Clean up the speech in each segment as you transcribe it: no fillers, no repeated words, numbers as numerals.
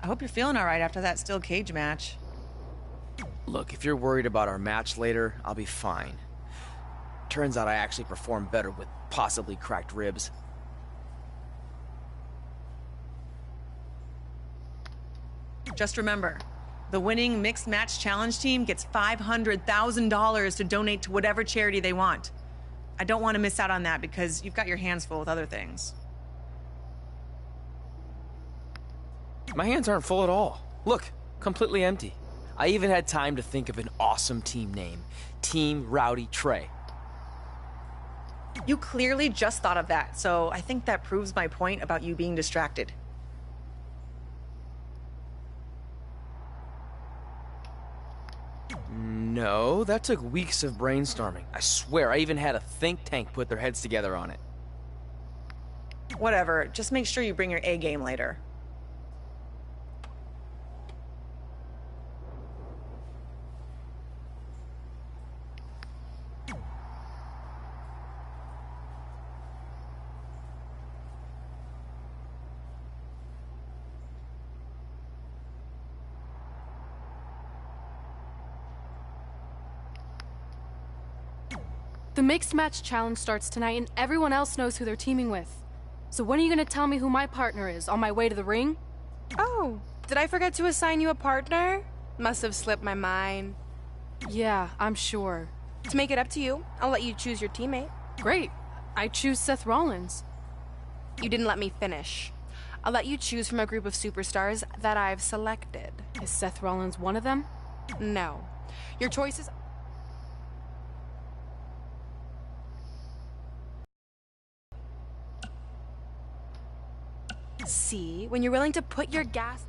I hope you're feeling all right after that steel cage match. Look, if you're worried about our match later, I'll be fine. Turns out I actually perform better with possibly cracked ribs. Just remember, the winning mixed match challenge team gets $500,000 to donate to whatever charity they want. I don't want to miss out on that because you've got your hands full with other things. My hands aren't full at all. Look, completely empty. I even had time to think of an awesome team name. Team Rowdy Trey. You clearly just thought of that, so I think that proves my point about you being distracted. No, that took weeks of brainstorming. I swear, I even had a think tank put their heads together on it. Whatever, just make sure you bring your A game later. The mixed match challenge starts tonight and everyone else knows who they're teaming with. So when are you gonna tell me who my partner is on my way to the ring? Oh, did I forget to assign you a partner? Must have slipped my mind. Yeah, I'm sure. To make it up to you, I'll let you choose your teammate. Great. I choose Seth Rollins. You didn't let me finish. I'll let you choose from a group of superstars that I've selected. Is Seth Rollins one of them? No. Your choice is... See, when you're willing to put your gas...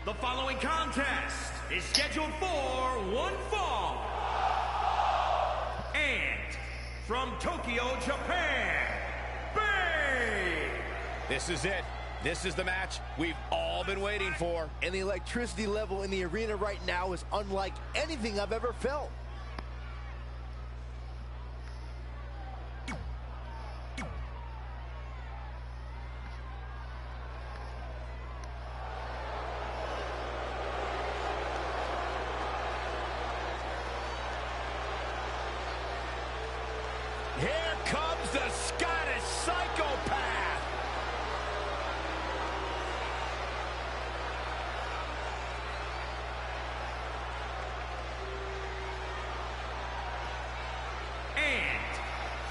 The following contest is scheduled for one fall. And from Tokyo, Japan, Bay! This is it. This is the match we've all been waiting for. And the electricity level in the arena right now is unlike anything I've ever felt. Here comes the Scottish Psychopath. And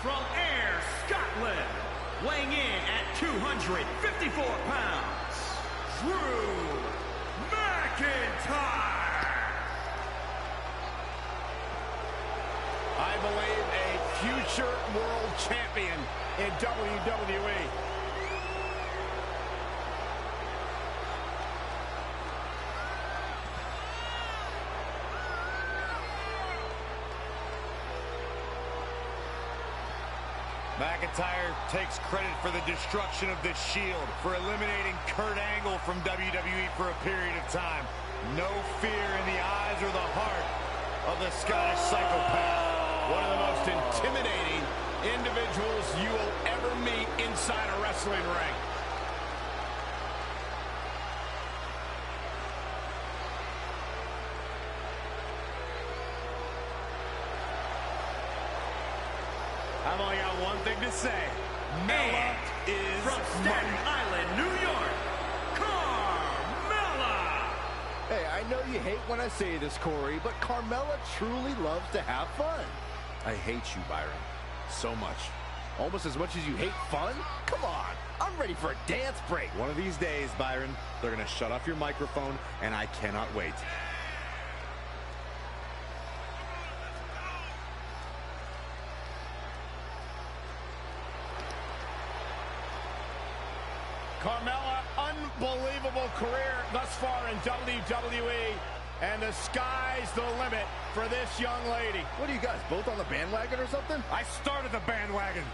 from Ayr, Scotland, weighing in at 254 pounds, Drew McIntyre. I believe a future world champion in WWE. McIntyre takes credit for the destruction of the Shield, for eliminating Kurt Angle from WWE for a period of time. No fear in the eyes or the heart of the Scottish Psychopath. One of the most intimidating individuals you will ever meet inside a wrestling ring. I've only got one thing to say. Mella is from Staten Island, New York, Carmella. Hey, I know you hate when I say this, Corey, but Carmella truly loves to have fun. I hate you, Byron. So much. Almost as much as you hate fun? Come on. I'm ready for a dance break. One of these days, Byron, they're going to shut off your microphone, and I cannot wait. Carmella, unbelievable career thus far in WWE, and the sky's the limit for this young lady. What are you guys, both on the bandwagon or something? I started the bandwagon.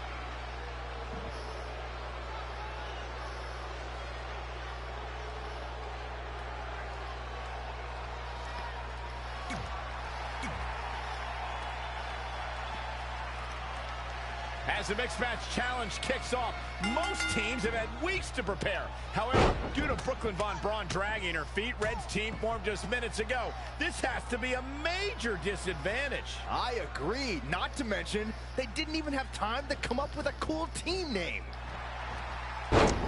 As the Mixed Match Challenge kicks off, most teams have had weeks to prepare. However, due to Brooklyn Von Braun dragging her feet, Red's team formed just minutes ago. This has to be a major disadvantage. I agree. Not to mention, they didn't even have time to come up with a cool team name.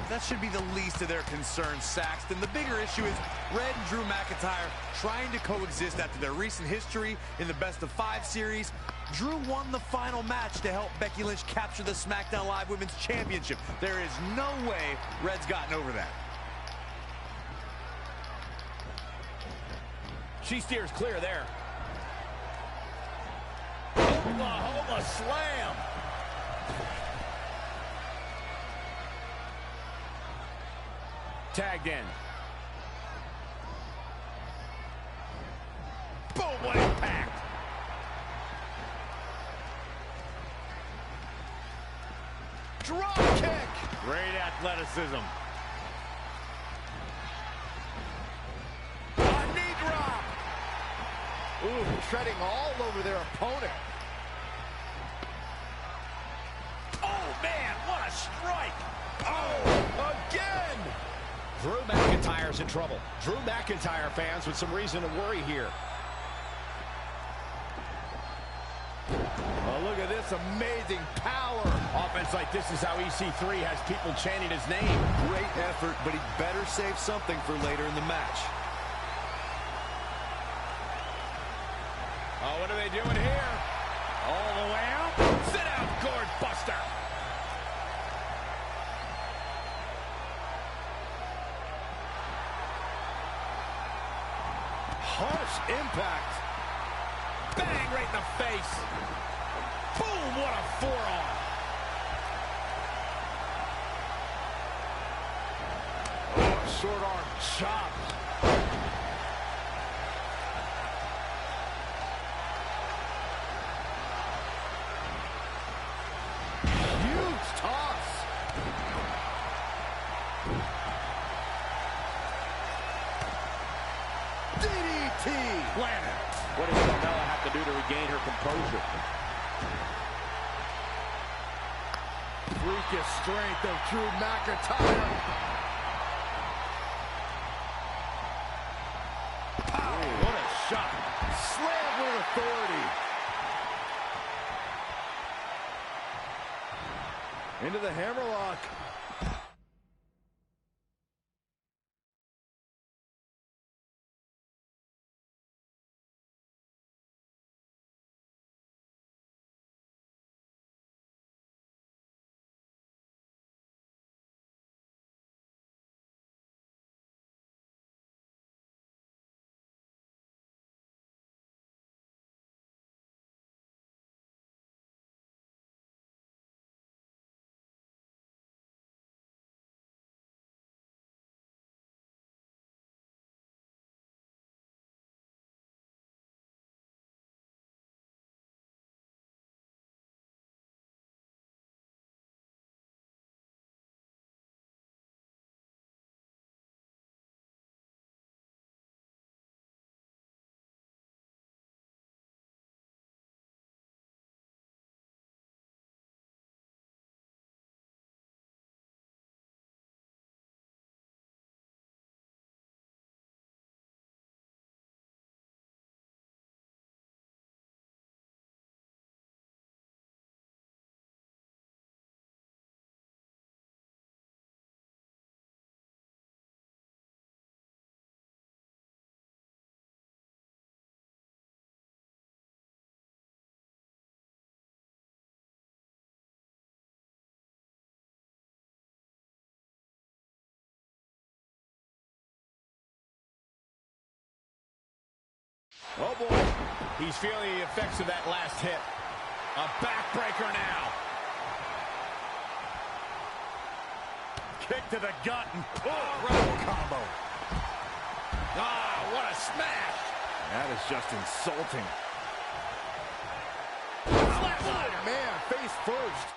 That should be the least of their concerns, Saxton. The bigger issue is Red and Drew McIntyre trying to coexist after their recent history in the best-of-5 series. Drew won the final match to help Becky Lynch capture the SmackDown Live Women's Championship. There is no way Red's gotten over that. She steers clear there. Oklahoma slam. Tagged in. Boom, what impact. Drop kick. Great athleticism. A knee drop. Ooh, treading all over their opponent. Oh, man, what a strike. Oh, again. Drew McIntyre's in trouble. Drew McIntyre fans with some reason to worry here. Oh, look at this amazing power. Offense like this is how EC3 has people chanting his name. Great effort, but he better save something for later in the match. Oh, what are they doing here? All the way out. Sit out, gourd buster. Harsh impact. Bang, right in the face. Boom, what a forearm. Oh, short arm chop. Huge toss. DDT. Landed. What does Carmella have to do to regain her composure? Freakish strength of Drew McIntyre. Oh, what a shot. Slam with authority. Into the hammerlock. Oh, boy. He's feeling the effects of that last hit. A backbreaker now. Kick to the gut and incredible combo. Ah, what a smash. That is just insulting. Flatliner. Man, face first.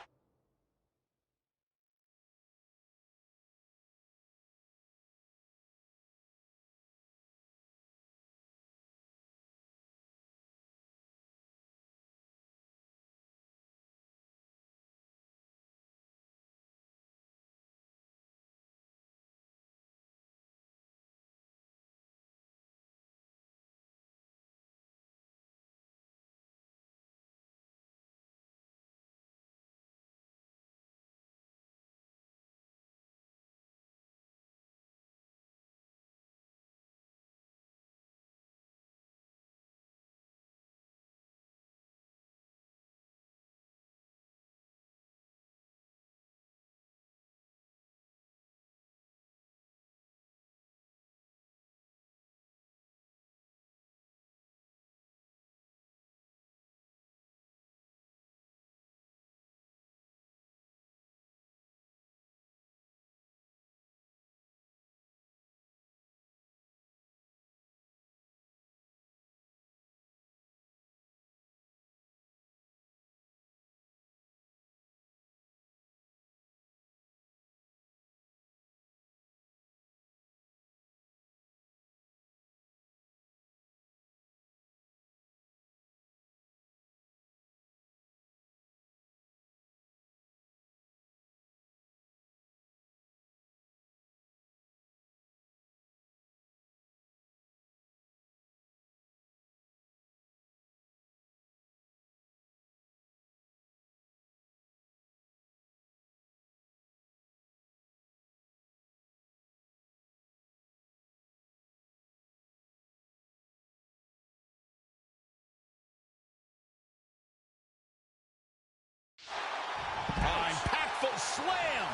Impactful slam.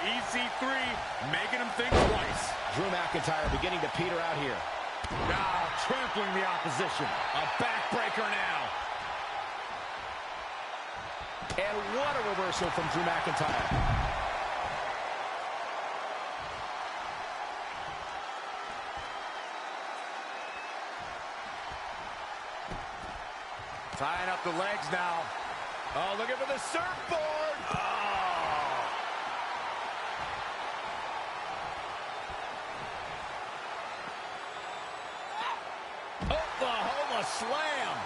EC3 making him think twice. Drew McIntyre beginning to peter out here. Now trampling the opposition. A backbreaker now. And what a reversal from Drew McIntyre. Tying up the legs now. Oh, looking for the surfboard. Oh. Oklahoma slam.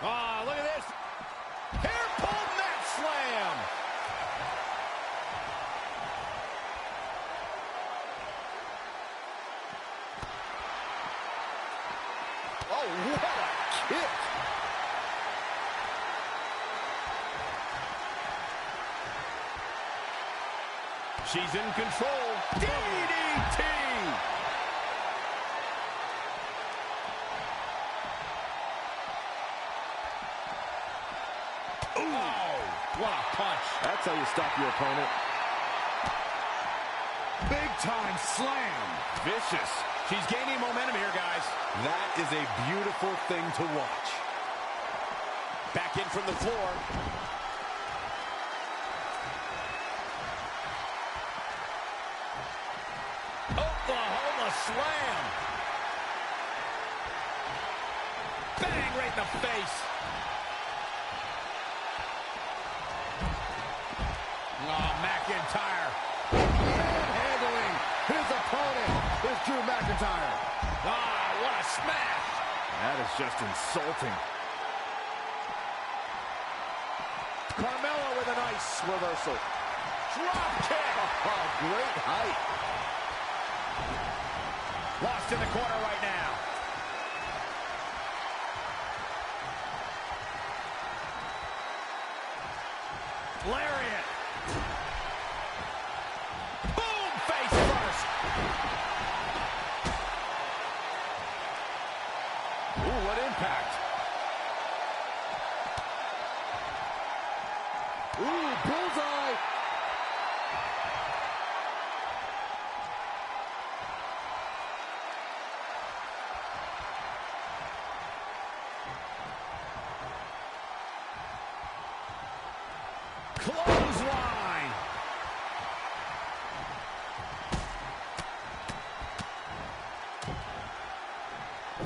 Oh, look at this. Hair-pull mat slam. Oh, what a kick. She's in control. DDT. Oh, what a punch. That's how you stop your opponent. Big time slam. Vicious. She's gaining momentum here, guys. That is a beautiful thing to watch. Back in from the floor. Oklahoma slam. Bang right in the face. Oh, McIntyre. Handling his opponent is Drew McIntyre. Ah, what a smash. That is just insulting. Carmella with a nice reversal. Drop kick. Oh, great height. Lost in the corner right now. Lariat. Boom, face first. Ooh, what impact.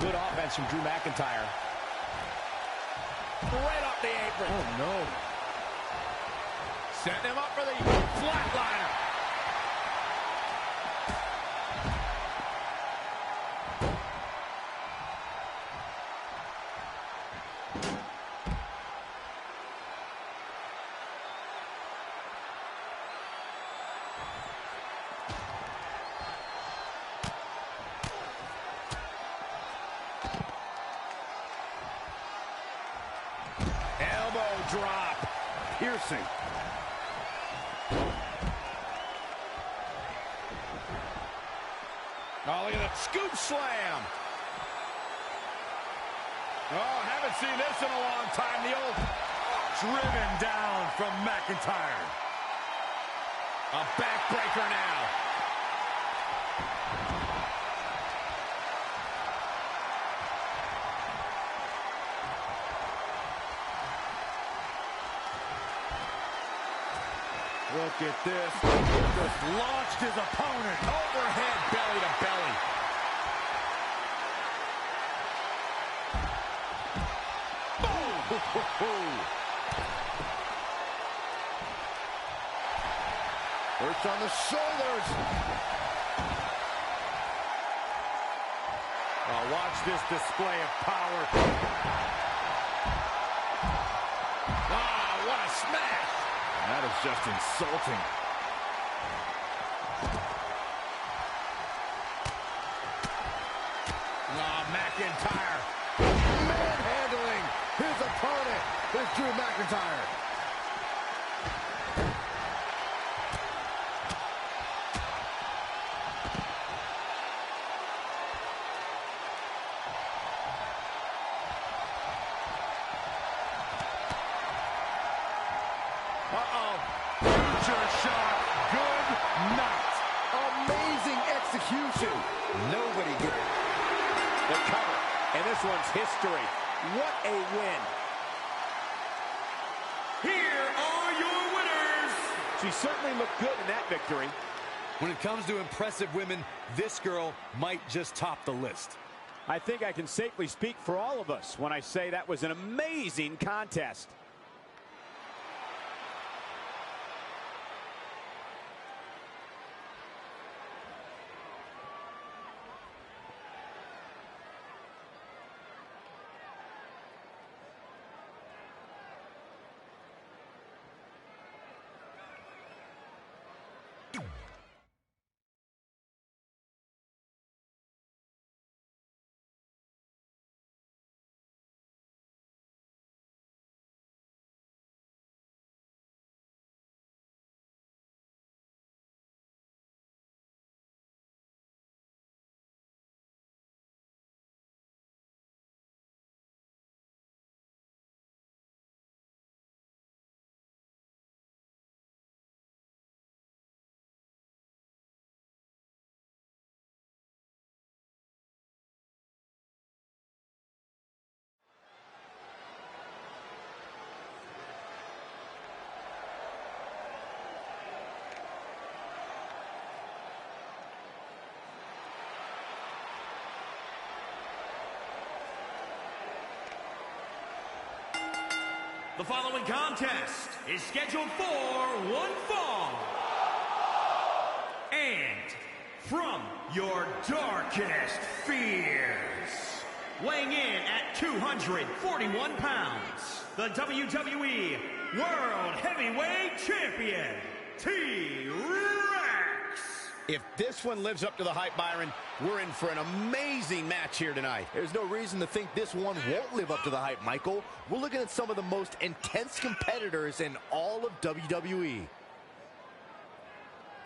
good offense from Drew McIntyre. Right off the apron. Oh, no. Setting him up for the flatliner. Drop. Piercing. Oh, look at that scoop slam. Oh, haven't seen this in a long time. The old Driven down from McIntyre. a backbreaker now. Look at this. Just launched his opponent. Overhead belly to belly. Boom! First on the shoulders. Oh, watch this display of power. Ah, what a smash. That is just insulting. Ah, McIntyre. Manhandling his opponent is Drew McIntyre. Uh-oh. Future shock. Good night. Amazing execution. Nobody did it. The cover. And this one's history. What a win. Here are your winners. She certainly looked good in that victory. When it comes to impressive women, this girl might just top the list. I think I can safely speak for all of us when I say that was an amazing contest. The following contest is scheduled for one fall. And from your darkest fears, weighing in at 241 pounds, the WWE World Heavyweight Champion, T-Rex. If this one lives up to the hype, Byron, we're in for an amazing match here tonight. There's no reason to think this one won't live up to the hype, Michael. We're looking at some of the most intense competitors in all of WWE.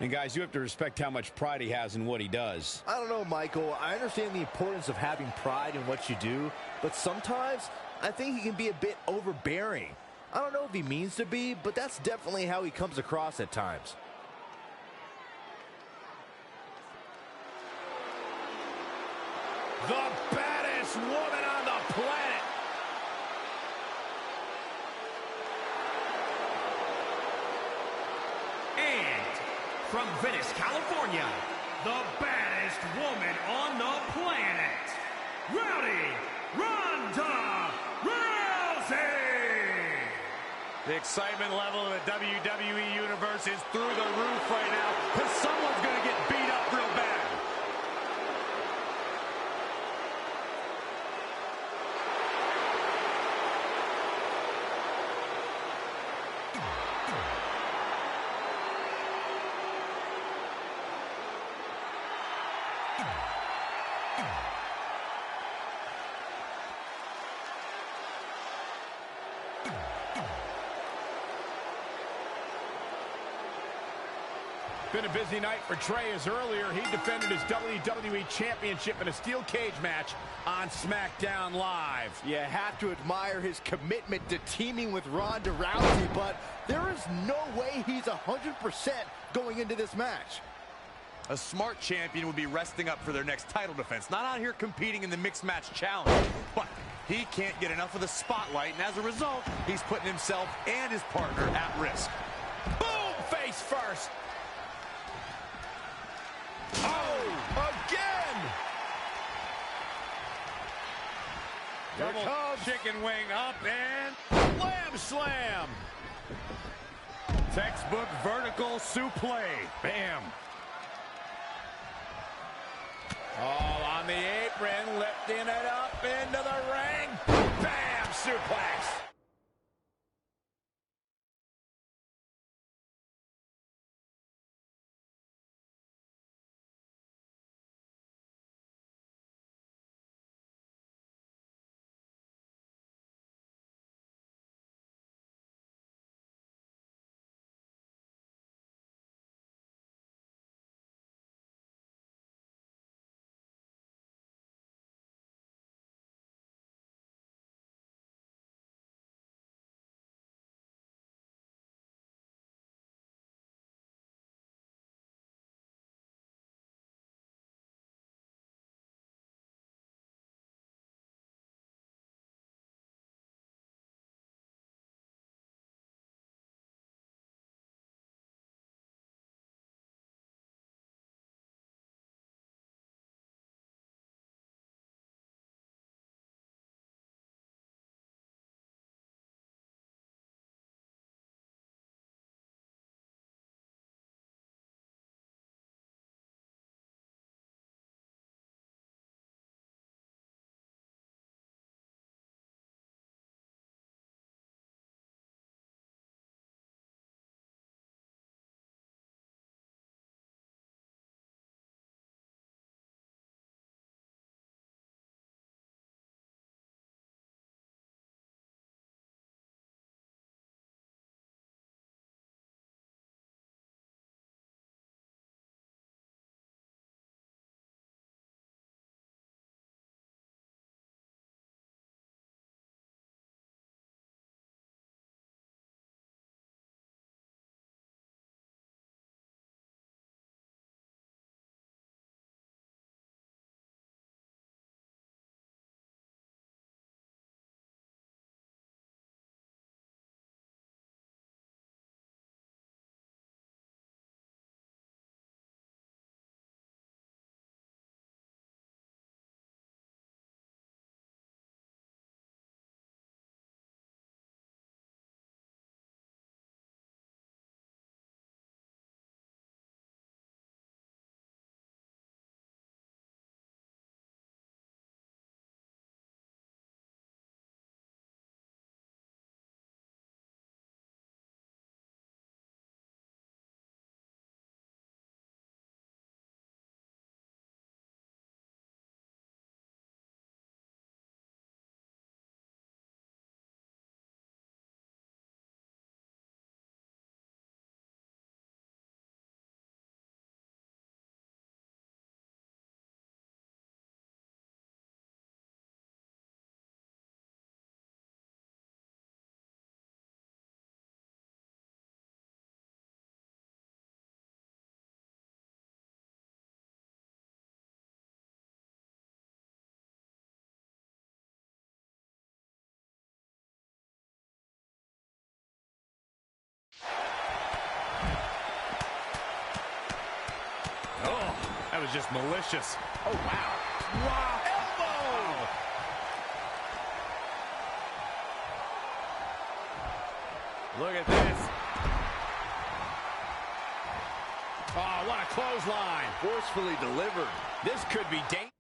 And guys, you have to respect how much pride he has in what he does. I don't know, Michael. I understand the importance of having pride in what you do, but sometimes I think he can be a bit overbearing. I don't know if he means to be, but that's definitely how he comes across at times. The baddest woman on the planet. And from Venice, California, the baddest woman on the planet, Rowdy Ronda Rousey! The excitement level of the WWE Universe is through the roof right now because someone's going to get beat up real bad. Been a busy night for Trey, as earlier he defended his WWE Championship in a steel cage match on SmackDown Live. You have to admire his commitment to teaming with Ronda Rousey, but there is no way he's 100% going into this match. A smart champion would be resting up for their next title defense, not out here competing in the mixed match challenge. But he can't get enough of the spotlight, and as a result, he's putting himself and his partner at risk. Boom! Face first. Oh, again! Double chicken wing up and Lamb slam! textbook vertical suplex. Bam. All on the apron, lifting it up into the ring. Bam! Suplex. Oh, that was just malicious. Oh, wow. Wow. Elbow! Look at this. Oh, what a clothesline. Forcefully delivered. This could be dangerous.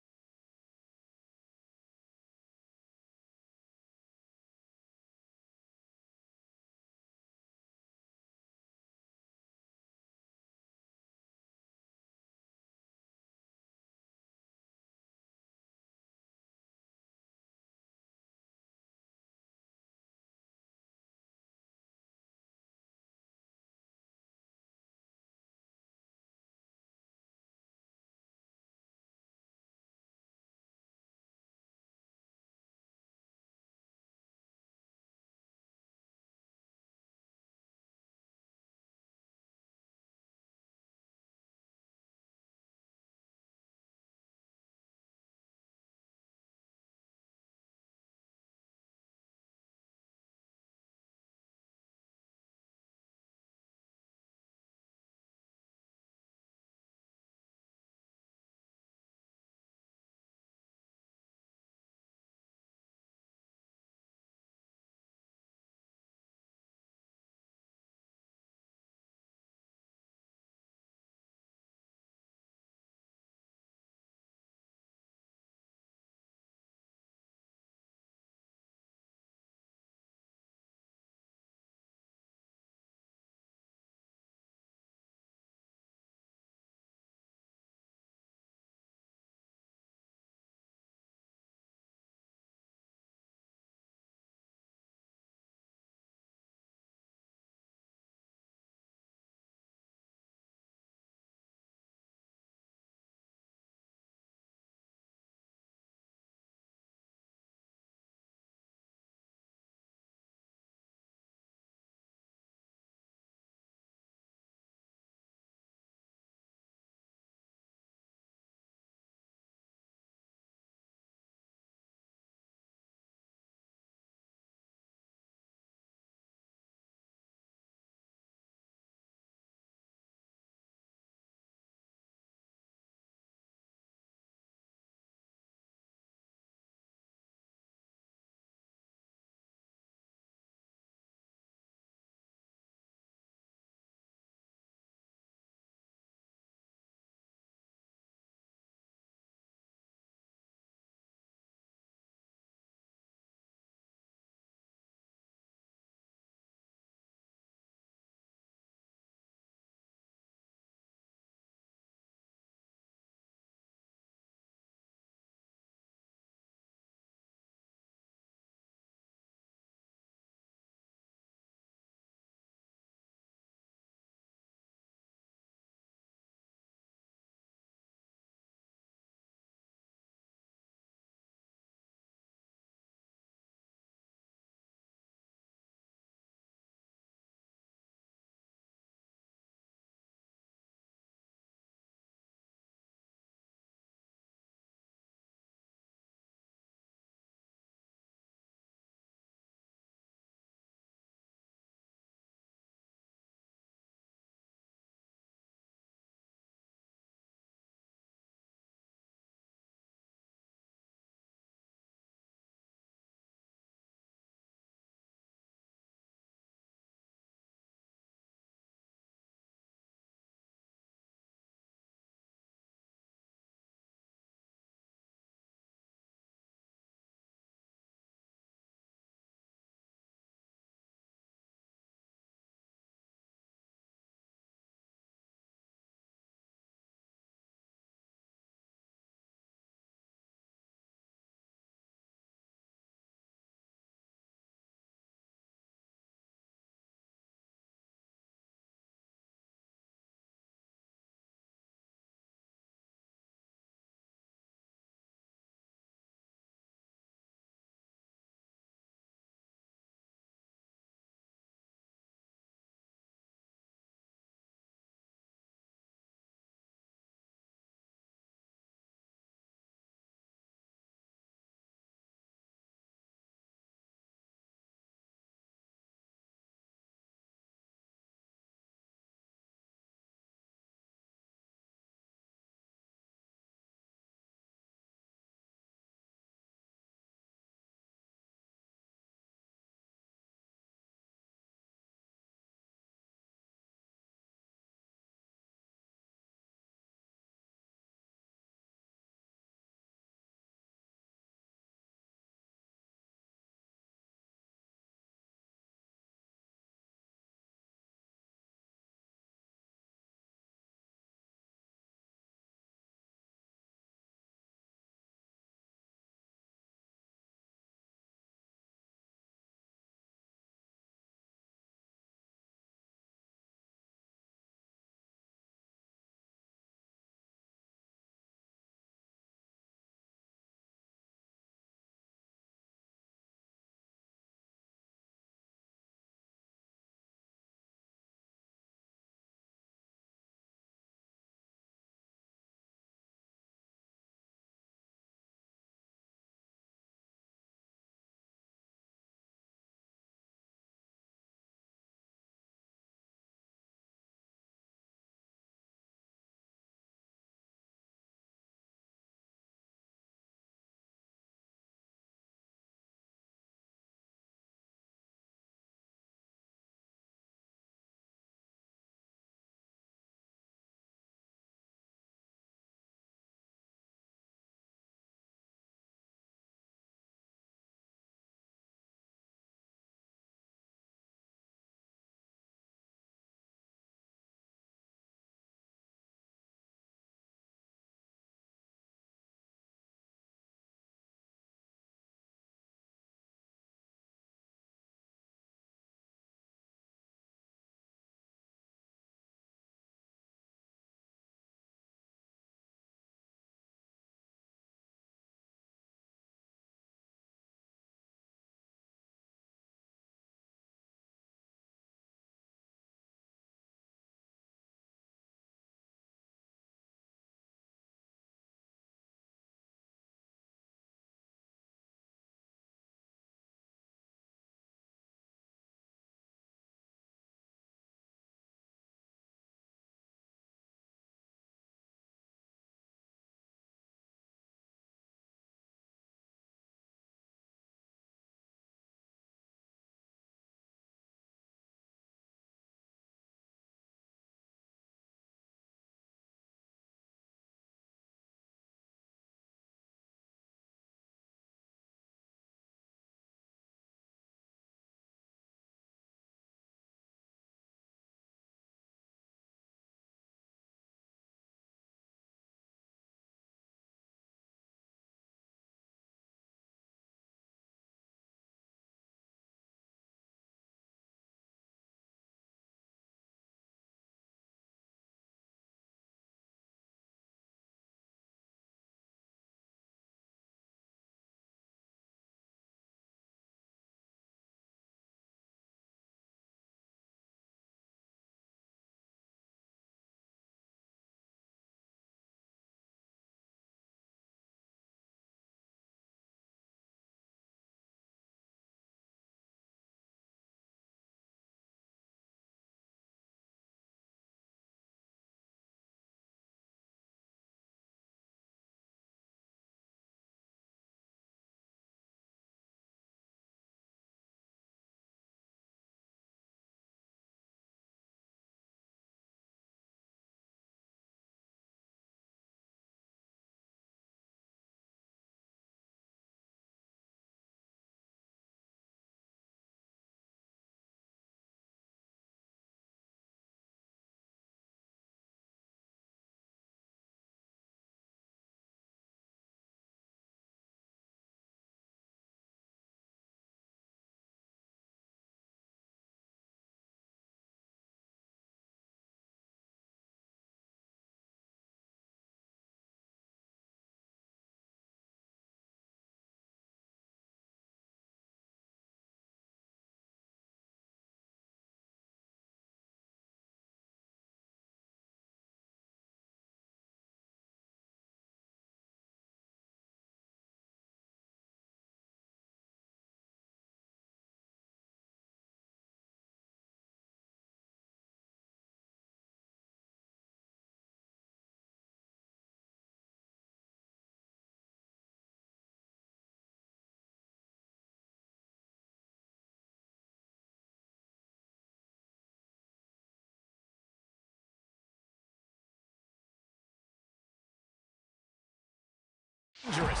dangerous.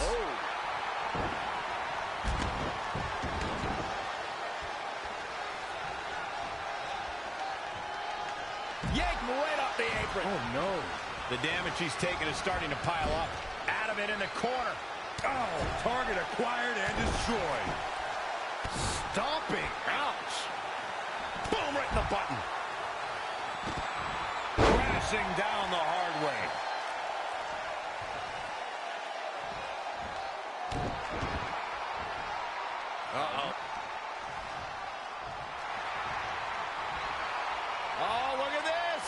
Yanked right up the apron. Oh, no. The damage he's taken is starting to pile up. Out of it in the corner. Oh, target acquired and destroyed. Stomping. Ouch. Boom, right in the button. Crashing down the hard way. Uh-oh. Oh, look at this.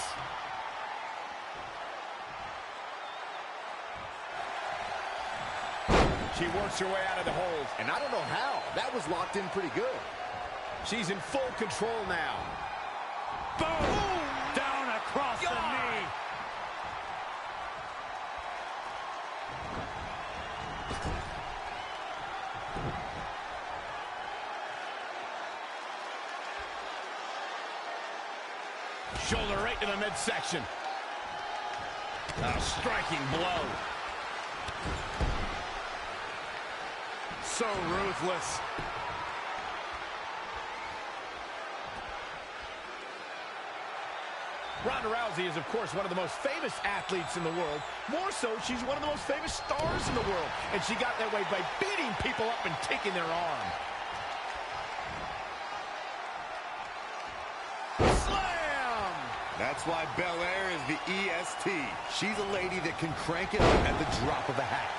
She works her way out of the hold. And I don't know how. That was locked in pretty good. She's in full control now. Boom! Down across the knee. Shoulder right to the midsection. A striking blow. So ruthless. Ronda Rousey is, of course, one of the most famous athletes in the world. More so, she's one of the most famous stars in the world. And she got that way by beating people up and taking their arm. Slam! That's why Belair is the EST. She's a lady that can crank it up at the drop of a hat.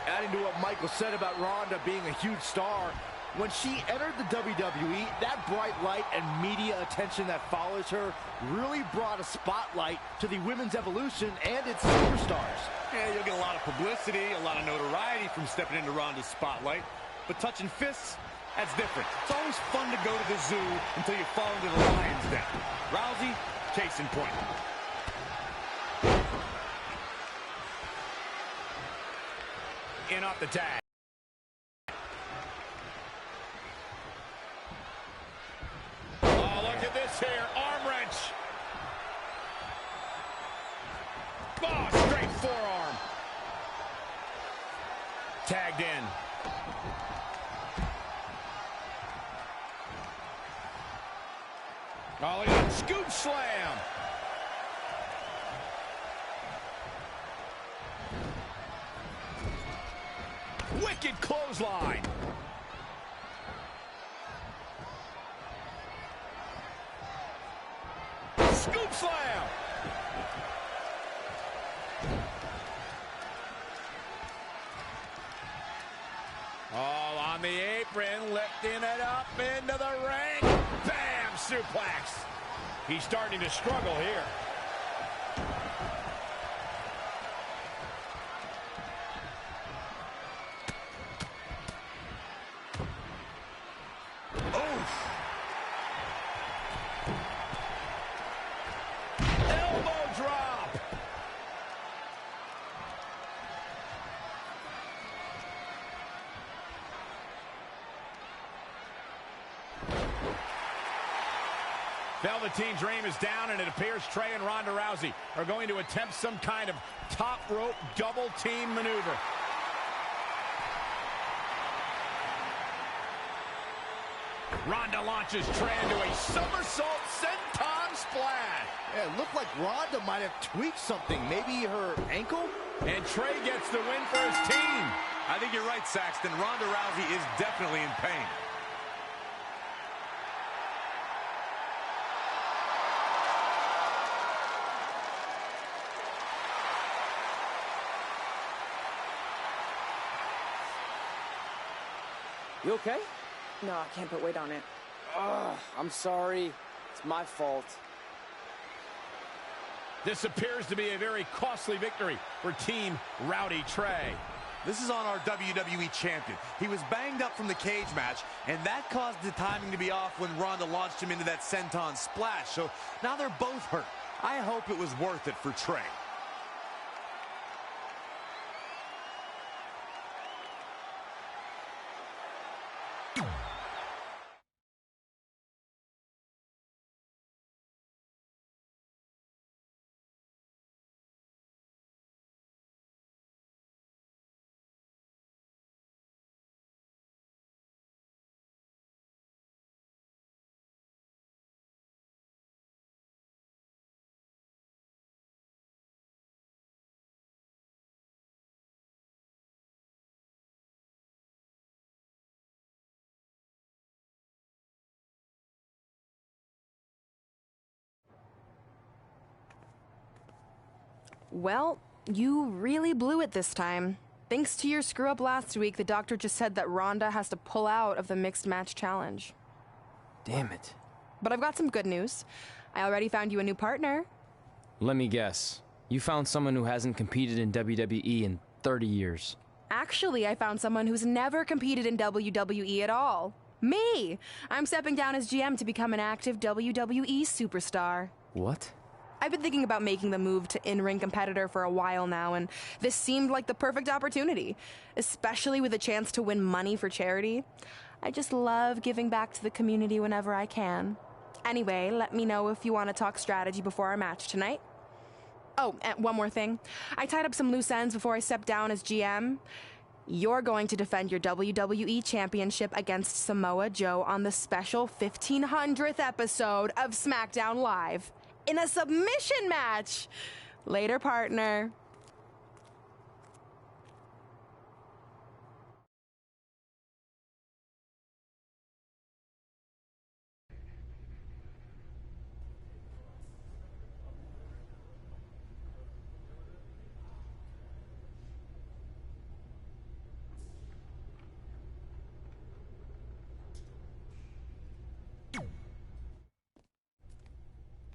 Adding to what Michael said about Ronda being a huge star, when she entered the WWE, that bright light and media attention that follows her really brought a spotlight to the women's evolution and its superstars. Yeah, you'll get a lot of publicity, a lot of notoriety from stepping into Ronda's spotlight. But touching fists, that's different. It's always fun to go to the zoo until you fall into the lion's den. Rousey, case in point. In off the tag. Oh, look at this here. Arm wrench. Oh, straight forearm. Tagged in. Oh, look at that scoop slam. Wicked clothesline. Scoop slam. All on the apron, lifting it up into the ring. Bam! Suplex. He's starting to struggle here. Elbow drop. Velveteen Dream is down, and it appears Trey and Ronda Rousey are going to attempt some kind of top rope double team maneuver. Ronda launches Trey into a somersault senton splash. Yeah, it looked like Ronda might have tweaked something. Maybe her ankle? And Trey gets the win for his team. I think you're right, Saxton. Ronda Rousey is definitely in pain. You okay? No, I can't put weight on it. Ugh, I'm sorry. It's my fault. This appears to be a very costly victory for Team Rowdy Trey. This is on our WWE champion. He was banged up from the cage match, and that caused the timing to be off when Ronda launched him into that senton splash. So now they're both hurt. I hope it was worth it for Trey. Well, you really blew it this time. Thanks to your screw-up last week, the doctor just said that Ronda has to pull out of the Mixed Match Challenge. Damn it. But I've got some good news. I already found you a new partner. Let me guess. You found someone who hasn't competed in WWE in 30 years. Actually, I found someone who's never competed in WWE at all. Me! I'm stepping down as GM to become an active WWE superstar. What? I've been thinking about making the move to in-ring competitor for a while now, and this seemed like the perfect opportunity, especially with a chance to win money for charity. I just love giving back to the community whenever I can. Anyway, let me know if you want to talk strategy before our match tonight. Oh, and one more thing. I tied up some loose ends before I stepped down as GM. You're going to defend your WWE Championship against Samoa Joe on the special 1500th episode of SmackDown Live in a submission match. Later, partner.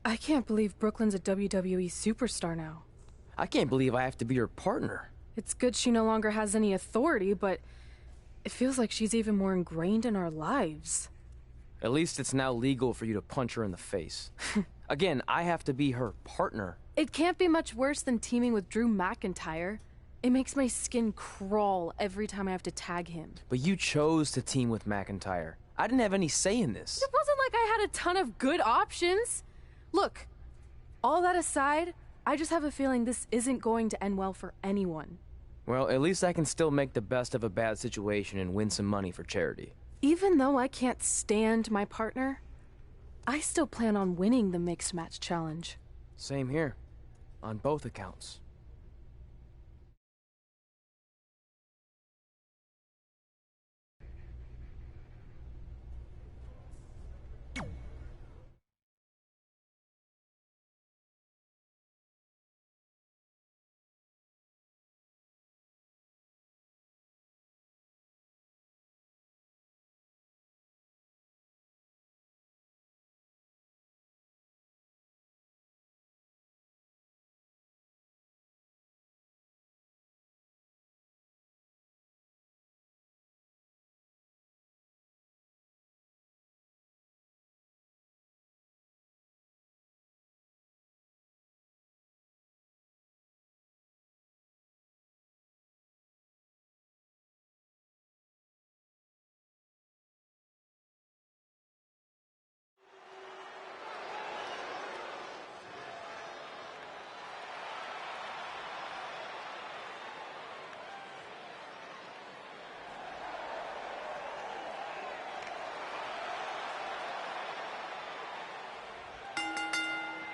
I can't believe Brooklyn's a WWE superstar now. I can't believe I have to be her partner. It's good she no longer has any authority, but it feels like she's even more ingrained in our lives. At least it's now legal for you to punch her in the face. Again, I have to be her partner. It can't be much worse than teaming with Drew McIntyre. It makes my skin crawl every time I have to tag him. But you chose to team with McIntyre. I didn't have any say in this. It wasn't like I had a ton of good options. Look, all that aside, I just have a feeling this isn't going to end well for anyone. Well, at least I can still make the best of a bad situation and win some money for charity. Even though I can't stand my partner, I still plan on winning the Mixed Match Challenge. Same here, on both accounts.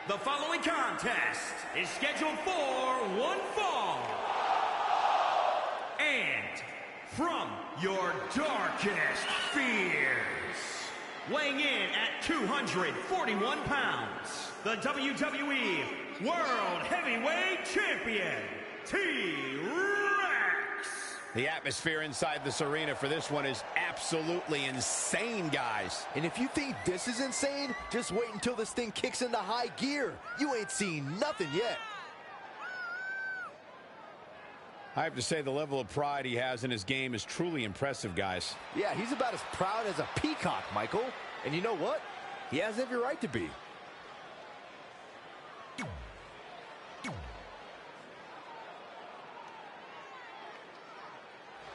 The following contest is scheduled for one fall. And from your darkest fears, weighing in at 241 pounds, the WWE World Heavyweight Champion, T-Rex. The atmosphere inside this arena for this one is absolutely insane, guys. And if you think this is insane, just wait until this thing kicks into high gear. You ain't seen nothing yet. I have to say the level of pride he has in his game is truly impressive, guys. Yeah, he's about as proud as a peacock, Michael. And you know what? He has every right to be.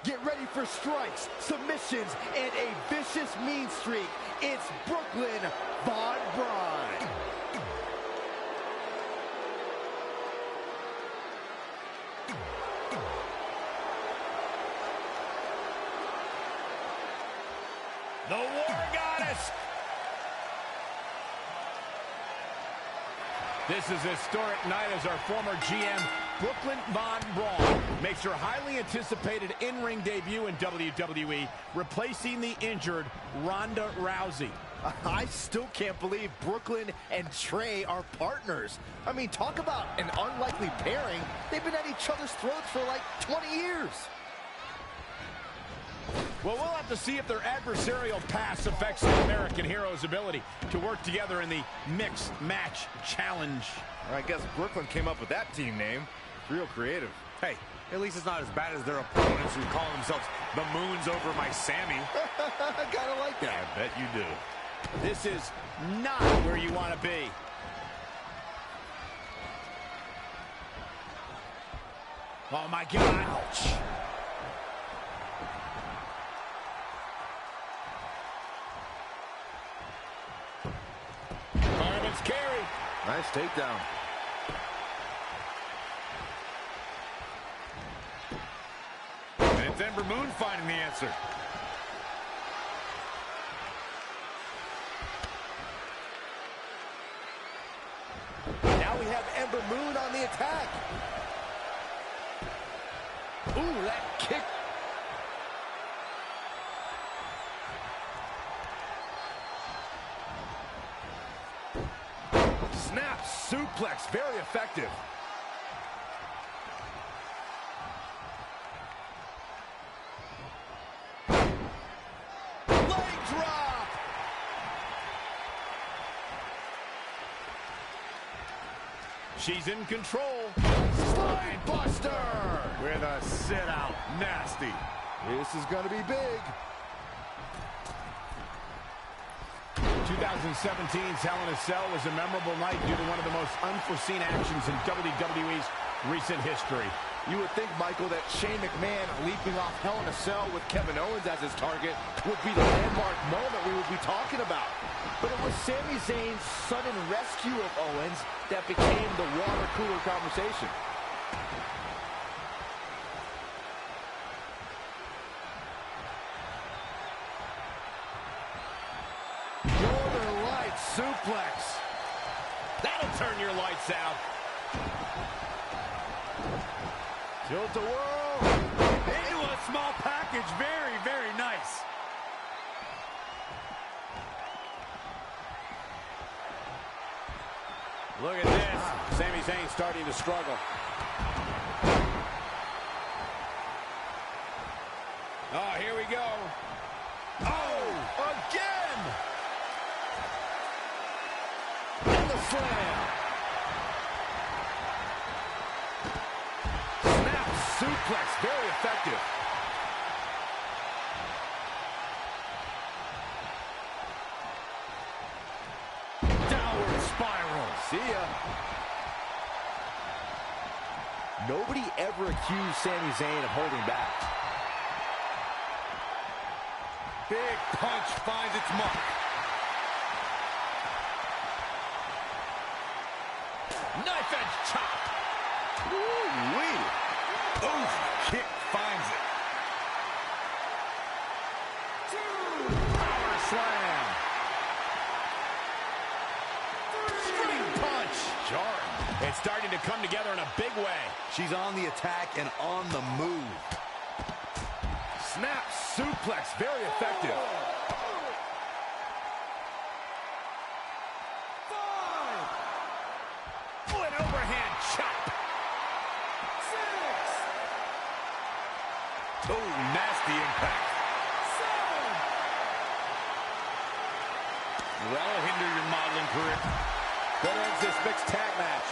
Get ready for strikes, submissions, and a vicious mean streak. It's Brooklyn Von Braun. The War Goddess. This is a historic night as our former GM, Brooklyn Von Braun, makes her highly anticipated in-ring debut in WWE, replacing the injured Ronda Rousey. I still can't believe Brooklyn and Trey are partners. I mean, talk about an unlikely pairing. They've been at each other's throats for like 20 years. Well, we'll have to see if their adversarial past affects the American Hero's ability to work together in the Mixed Match Challenge. I guess Brooklyn came up with that team name. Real creative. Hey, at least it's not as bad as their opponents who call themselves the Moons Over My Sammy. I kinda like that. I bet you do. This is not where you want to be. Oh, my God. Ouch. Fireman's carry. Nice takedown. And it's Ember Moon finding the answer. Now we have Ember Moon on the attack. Ooh, that kick. Snap suplex, very effective. Leg drop. She's in control. Slide buster. With a sit out. Nasty. This is going to be big. 2017's Hell in a Cell was a memorable night due to one of the most unforeseen actions in WWE's recent history. You would think, Michael, that Shane McMahon leaping off Hell in a Cell with Kevin Owens as his target would be the landmark moment we would be talking about. But it was Sami Zayn's sudden rescue of Owens that became the water cooler conversation. Northern Light suplex. That'll turn your lights out. Tilt-a-whirl. Into a small package. Very, very nice. Look at this. Sami Zayn starting to struggle. Oh, here we go. Oh, again! And the slam. Snap suplex, very effective. Downward spiral. See ya. Nobody ever accused Sami Zayn of holding back. Big punch finds its mark. Knife edge chop. Woo-wee. Oof, kick finds it. Power slam. Straight punch. Jarring. It's starting to come together in a big way. She's on the attack and on the move. Snap suplex, very effective. Oh, an overhand chop. Oh, nasty impact. That'll hinder your modeling career. That ends this mixed tag match.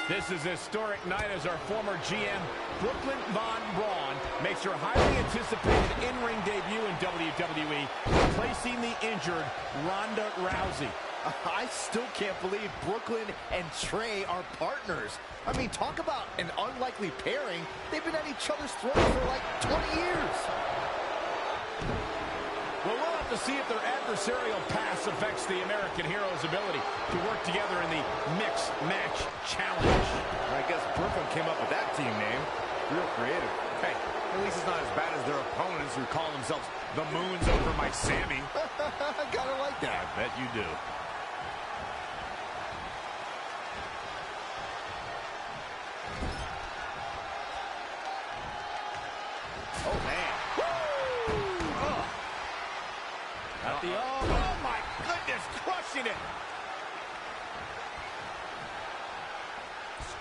This is a historic night as our former GM, Brooklyn Von Braun, makes her highly anticipated in-ring debut in WWE, replacing the injured Ronda Rousey. I still can't believe Brooklyn and Trey are partners. I mean, talk about an unlikely pairing. They've been at each other's throats for like 20 years. Well, we'll have to see if their adversarial past affects the American Hero's ability to work together in the Mixed Match Challenge. I guess Brooklyn came up with that team name. Real creative. Hey, at least it's not as bad as their opponents who call themselves the Moons Over My Sammy. I kinda like that. I bet you do.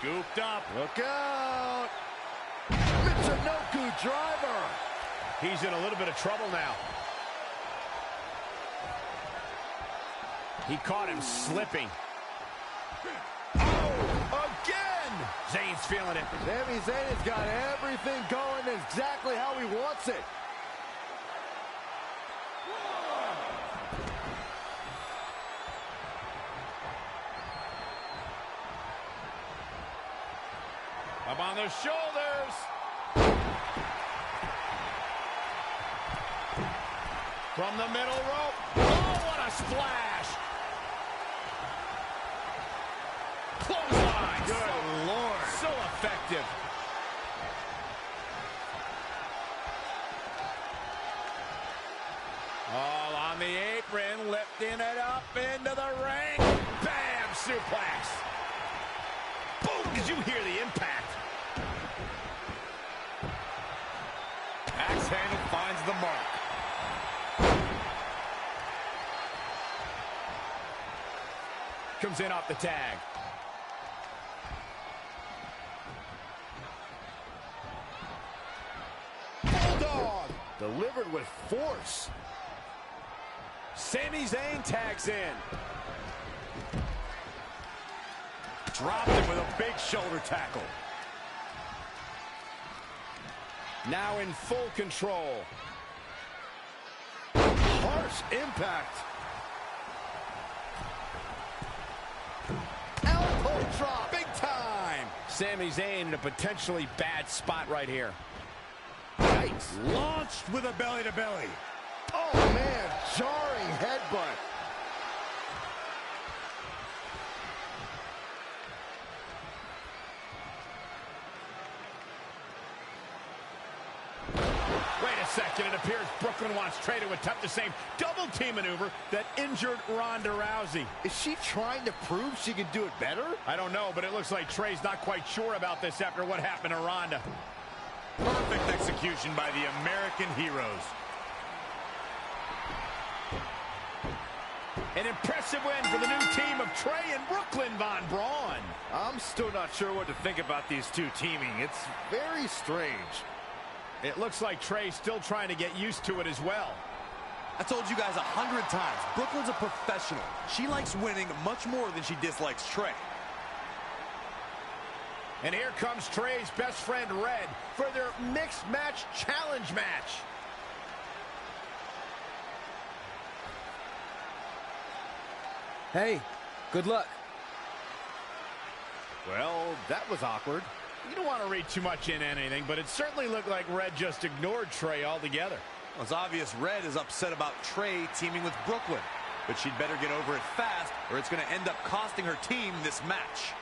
Scooped up. Look out. Michinoku driver. He's in a little bit of trouble now. He caught him slipping. Oh, again! Zayn's feeling it. Sami Zayn has got everything going exactly how he wants it. Up on the shoulders. From the middle rope. Oh, what a splash. Clothesline. Good Lord. So effective. All on the apron, lifting it up into the ring. Bam! Suplex. Boom! Did you hear the impact? Axe handle finds the mark. Comes in off the tag. Bulldog. Delivered with force. Sami Zayn tags in. Dropped him with a big shoulder tackle. Now in full control. Harsh impact. Elbow drop. Big time. Sami Zayn in a potentially bad spot right here. Yikes. Launched with a belly-to-belly. Oh, man. Jarring headbutt. Wait a second. It appears Brooklyn wants Trey to attempt the same double team maneuver that injured Ronda Rousey. Is she trying to prove she can do it better? I don't know, but it looks like Trey's not quite sure about this after what happened to Ronda. Perfect execution by the American heroes. An impressive win for the new team of Trey and Brooklyn Von Braun. I'm still not sure what to think about these two teaming. It's very strange. It looks like Trey's still trying to get used to it as well. I told you guys 100 times, Brooklyn's a professional. She likes winning much more than she dislikes Trey. And here comes Trey's best friend, Red, for their mixed match challenge match. Hey, good luck. Well, that was awkward. You don't want to read too much into anything, but it certainly looked like Red just ignored Trey altogether. Well, it's obvious Red is upset about Trey teaming with Brooklyn, but she'd better get over it fast or it's going to end up costing her team this match.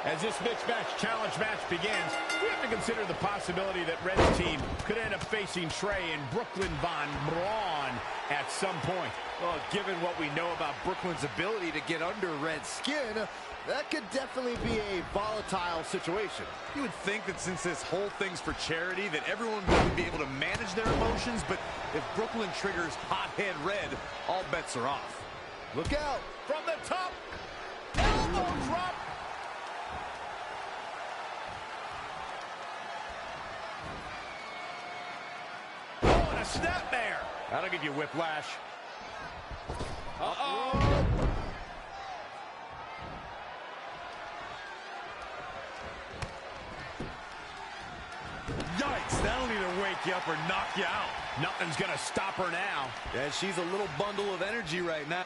As this mixed match challenge match begins, we have to consider the possibility that Red's team could end up facing Trey and Brooklyn Von Braun at some point. Well, given what we know about Brooklyn's ability to get under Red's skin, that could definitely be a volatile situation. You would think that since this whole thing's for charity, that everyone would be able to manage their emotions, but if Brooklyn triggers hothead Red, all bets are off. Look out! From the top, elbow drop. Oh, and a snap there. That'll give you whiplash. Uh-oh. Yikes, that'll either wake you up or knock you out. Nothing's going to stop her now. Yeah, she's a little bundle of energy right now.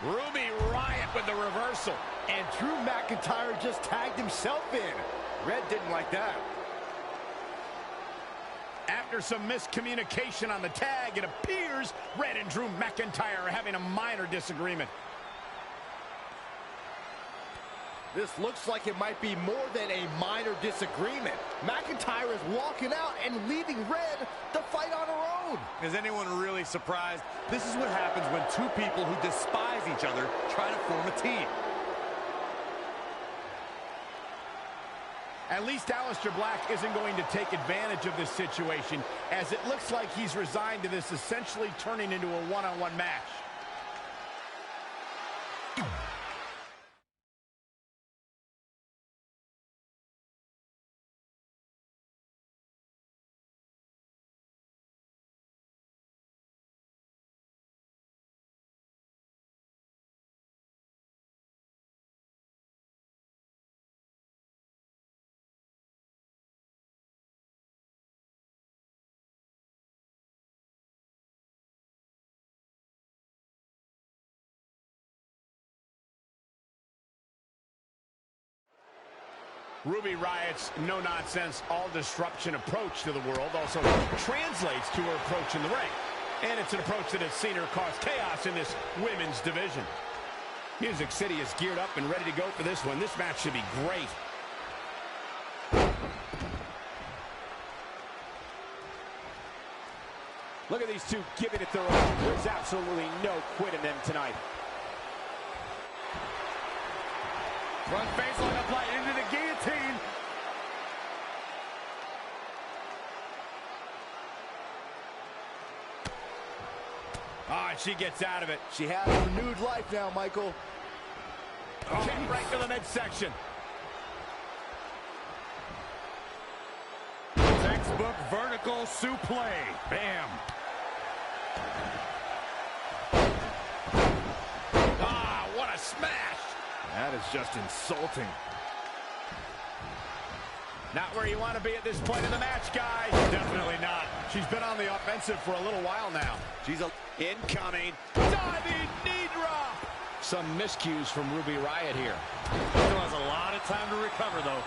Ruby Riott with the reversal. And Drew McIntyre just tagged himself in. Red didn't like that. After some miscommunication on the tag, it appears Red and Drew McIntyre are having a minor disagreement. This looks like it might be more than a minor disagreement. McIntyre is walking out and leaving Red to fight on her own. Is anyone really surprised? This is what happens when two people who despise each other try to form a team. At least Aleister Black isn't going to take advantage of this situation, as it looks like he's resigned to this essentially turning into a one-on-one match. Ruby Riott's no-nonsense, all-disruption approach to the world also translates to her approach in the ring. And it's an approach that has seen her cause chaos in this women's division. Music City is geared up and ready to go for this one. This match should be great. Look at these two giving it their all. There's absolutely no quit in them tonight. Front face on the light into the guillotine. Ah, she gets out of it. She has renewed life now, Michael. Kick right to the midsection. Textbook vertical suplex. Bam. Ah, what a smash. That is just insulting. Not where you want to be at this point in the match, guys. Definitely not. She's been on the offensive for a little while now. She's a incoming diving knee drop. Some miscues from Ruby Riott here. Still has a lot of time to recover, though.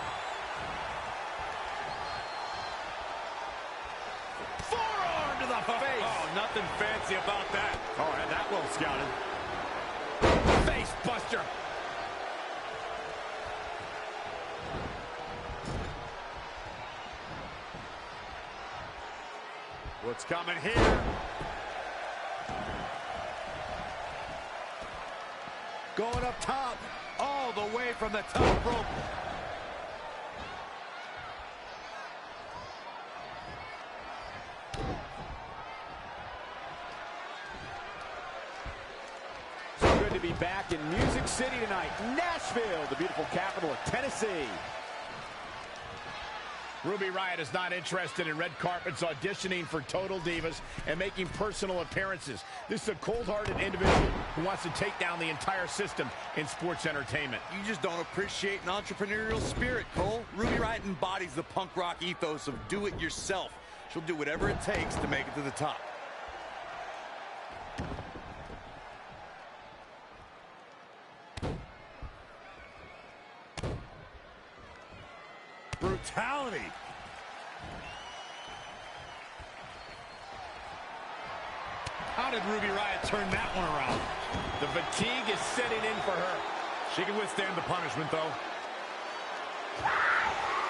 Forearm to the face. Oh, nothing fancy about that. Oh, and that well scouted. Face buster. What's coming here? Going up top. All the way from the top rope. So good to be back in Music City tonight. Nashville, the beautiful capital of Tennessee. Ruby Riott is not interested in red carpets, auditioning for Total Divas and making personal appearances. This is a cold-hearted individual who wants to take down the entire system in sports entertainment. You just don't appreciate an entrepreneurial spirit, Cole. Ruby Riott embodies the punk rock ethos of do it yourself. She'll do whatever it takes to make it to the top. Brutality. How did Ruby Riott turn that one around? The fatigue is setting in for her. She can withstand the punishment, though.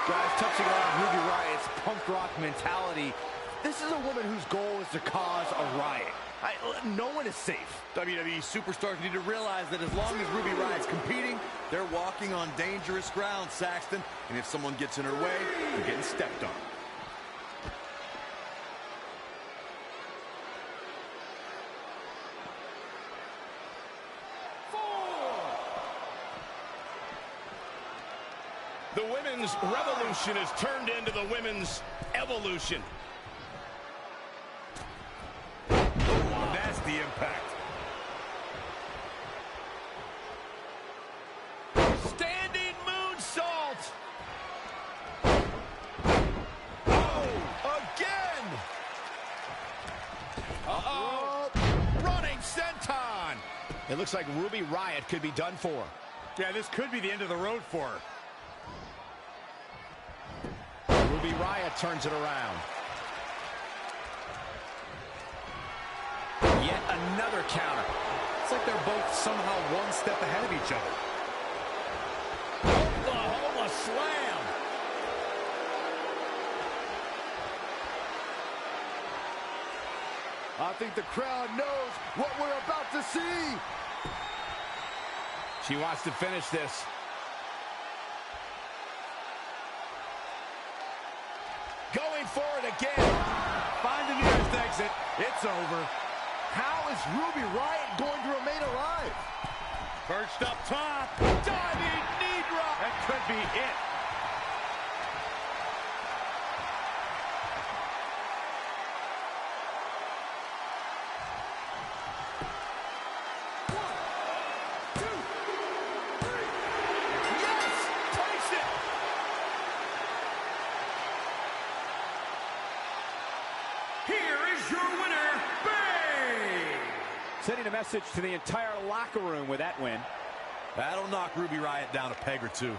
Guys, touching on Ruby Riott's punk rock mentality, this is a woman whose goal is to cause a riot. No one is safe. WWE superstars need to realize that as long as Ruby Riott's competing, they're walking on dangerous ground, Saxton. And if someone gets in her way, they're getting stepped on. The women's revolution has turned into the women's evolution. That's the impact. Standing moonsault. Oh, It looks like Ruby Riott could be done for. Yeah, this could be the end of the road for her. Ruby Riott turns it around. Yet another counter. It's like they're both somehow one step ahead of each other. Oklahoma slam. I think the crowd knows what we're about to see. She wants to finish this. Going for it again. Find the nearest exit. It's over. How is Ruby Riott going to remain alive? Perched up top. Diving knee drop. That could be it. Sending a message to the entire locker room with that win. That'll knock Ruby Riott down a peg or two.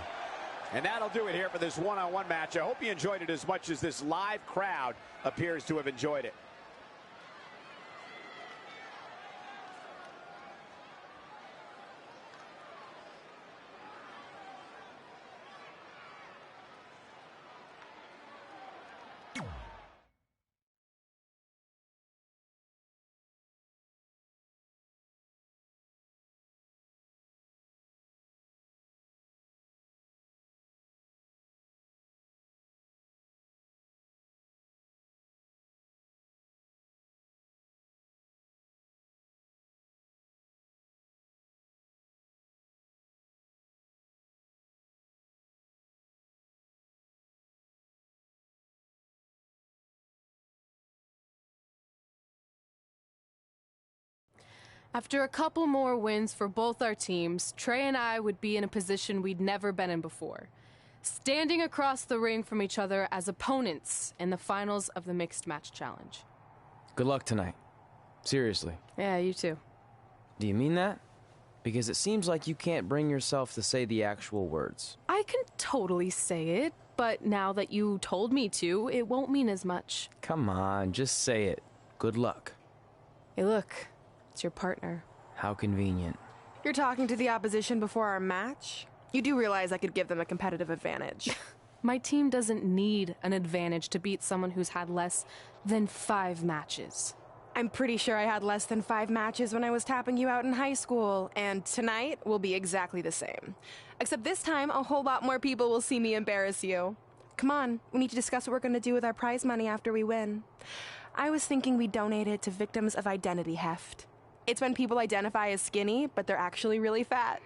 And that'll do it here for this one-on-one match. I hope you enjoyed it as much as this live crowd appears to have enjoyed it. After a couple more wins for both our teams, Trey and I would be in a position we'd never been in before, standing across the ring from each other as opponents in the finals of the Mixed Match Challenge. Good luck tonight. Seriously. Yeah, you too. Do you mean that? Because it seems like you can't bring yourself to say the actual words. I can totally say it, but now that you told me to, it won't mean as much. Come on, just say it. Good luck. Hey, look. It's your partner. How convenient. You're talking to the opposition before our match? You do realize I could give them a competitive advantage. My team doesn't need an advantage to beat someone who's had less than 5 matches. I'm pretty sure I had less than 5 matches when I was tapping you out in high school, and tonight will be exactly the same. Except this time, a whole lot more people will see me embarrass you. Come on, we need to discuss what we're going to do with our prize money after we win. I was thinking we donate it to victims of identity heft. It's when people identify as skinny, but they're actually really fat.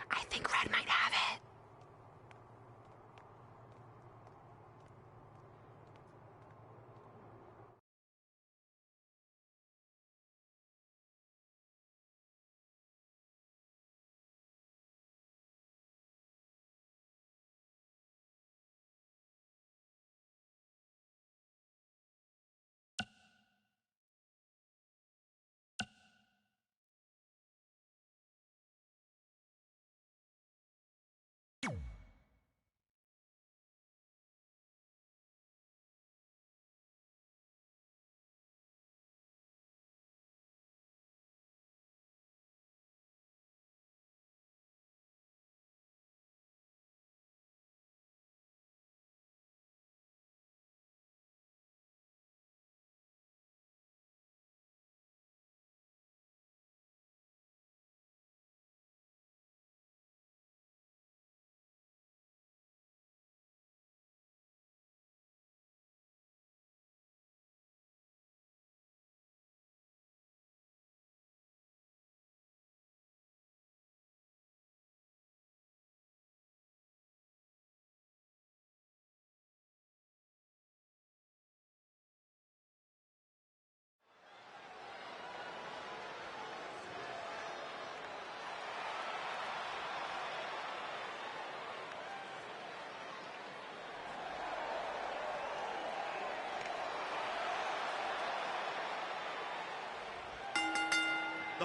I think Red might have it.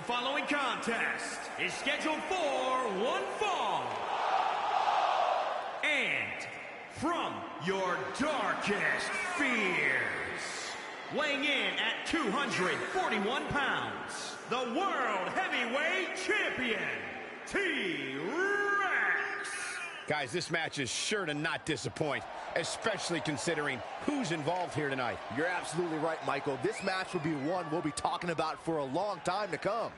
The following contest is scheduled for one fall. And from your darkest fears, weighing in at 241 pounds, the World Heavyweight Champion, T-Rex. Guys, this match is sure to not disappoint, especially considering who's involved here tonight. You're absolutely right, Michael. This match will be one we'll be talking about for a long time to come.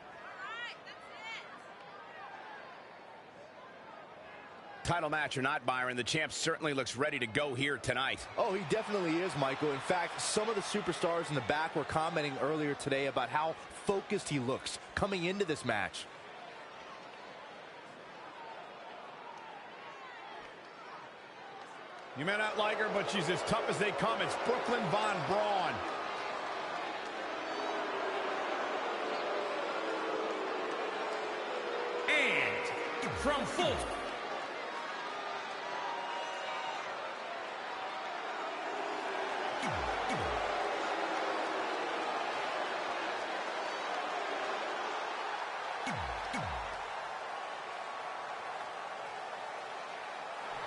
Title match or not, Byron, the champ certainly looks ready to go here tonight. Oh, he definitely is, Michael. In fact, some of the superstars in the back were commenting earlier today about how focused he looks coming into this match. You may not like her, but she's as tough as they come. It's Brooklyn Von Braun. And from Fulton,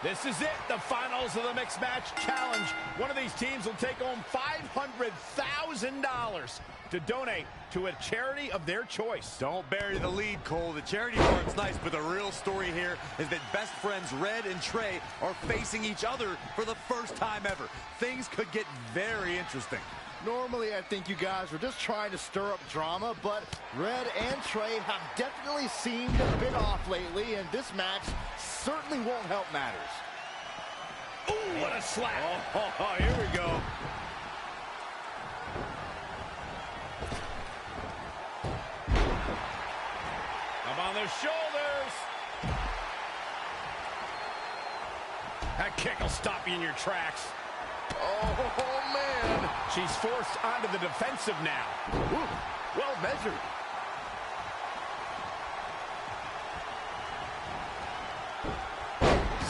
this is it, the finals of the Mixed Match Challenge. One of these teams will take home $500,000 to donate to a charity of their choice. Don't bury the lead, Cole. The charity part's nice, but the real story here is that best friends Red and Trey are facing each other for the first time ever. Things could get very interesting. Normally, I think you guys were just trying to stir up drama, but Red and Trey have definitely seemed a bit off lately, and this match certainly won't help matters. Ooh, what a slap. Oh, here we go. Up on their shoulders. That kick will stop you in your tracks. Oh, man. She's forced onto the defensive now. Ooh, well measured.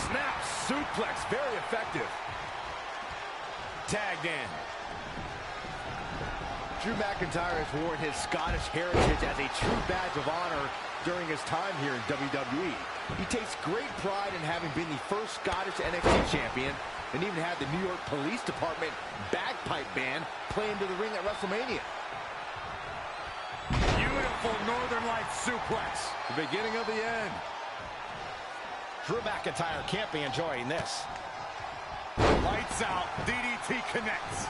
Snap suplex, very effective. Tagged in. Drew McIntyre has worn his Scottish heritage as a true badge of honor during his time here in WWE. He takes great pride in having been the first Scottish NXT champion and even had the New York Police Department bagpipe band play into the ring at WrestleMania. Beautiful Northern Lights suplex. The beginning of the end. Drew McIntyre can't be enjoying this. Lights out. DDT connects.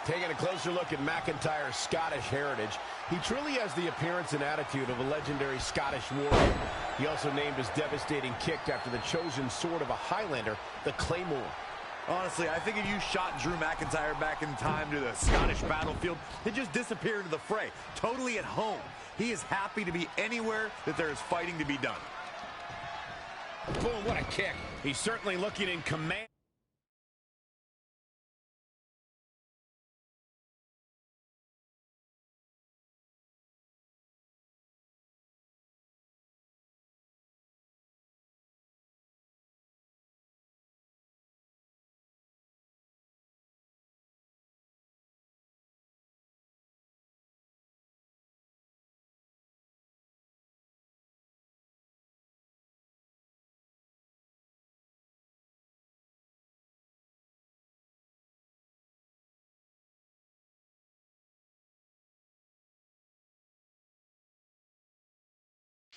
Taking a closer look at McIntyre's Scottish heritage, he truly has the appearance and attitude of a legendary Scottish warrior. He also named his devastating kick after the chosen sword of a Highlander, the Claymore. Honestly, I think if you shot Drew McIntyre back in time to the Scottish battlefield, he'd just disappear into the fray, totally at home. He is happy to be anywhere that there is fighting to be done. Boom, what a kick. He's certainly looking in command.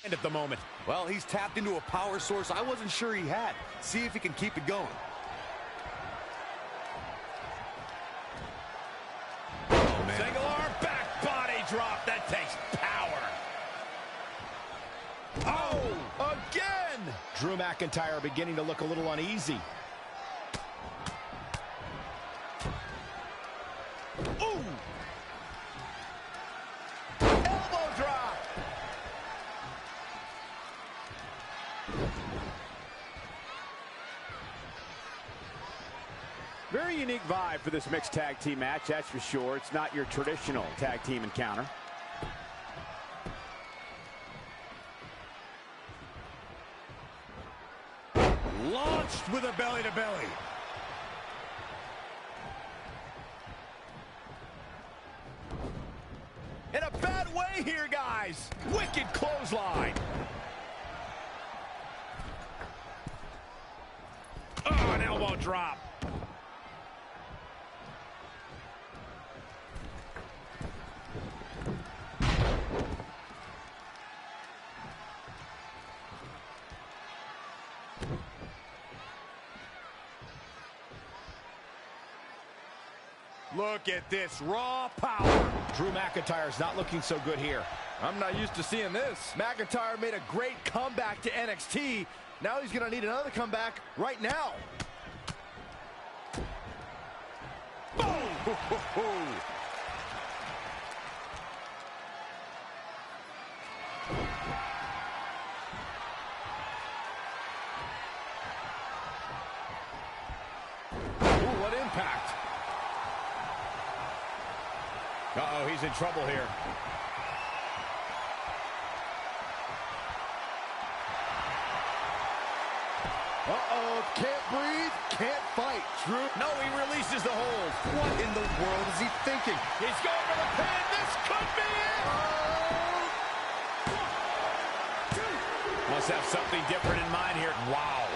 And at the moment. Well, he's tapped into a power source I wasn't sure he had. See if he can keep it going. Oh, man. Single arm back body drop. That takes power. Oh, again. Drew McIntyre beginning to look a little uneasy. Ooh. Elbow drop. Very unique vibe for this mixed tag team match, that's for sure. It's not your traditional tag team encounter. Launched with a belly-to-belly. in a bad way here, guys. Wicked clothesline. Oh, an elbow drop. Look at this raw power. Drew McIntyre's not looking so good here. I'm not used to seeing this. McIntyre made a great comeback to NXT. Now he's going to need another comeback right now. Boom! Ooh, what impact. Uh-oh, he's in trouble here. Uh-oh, can't breathe, can't fight. Drew. No, he releases the hold. What in the world is he thinking? He's going for the pin. This could be it. Must have something different in mind here. Wow.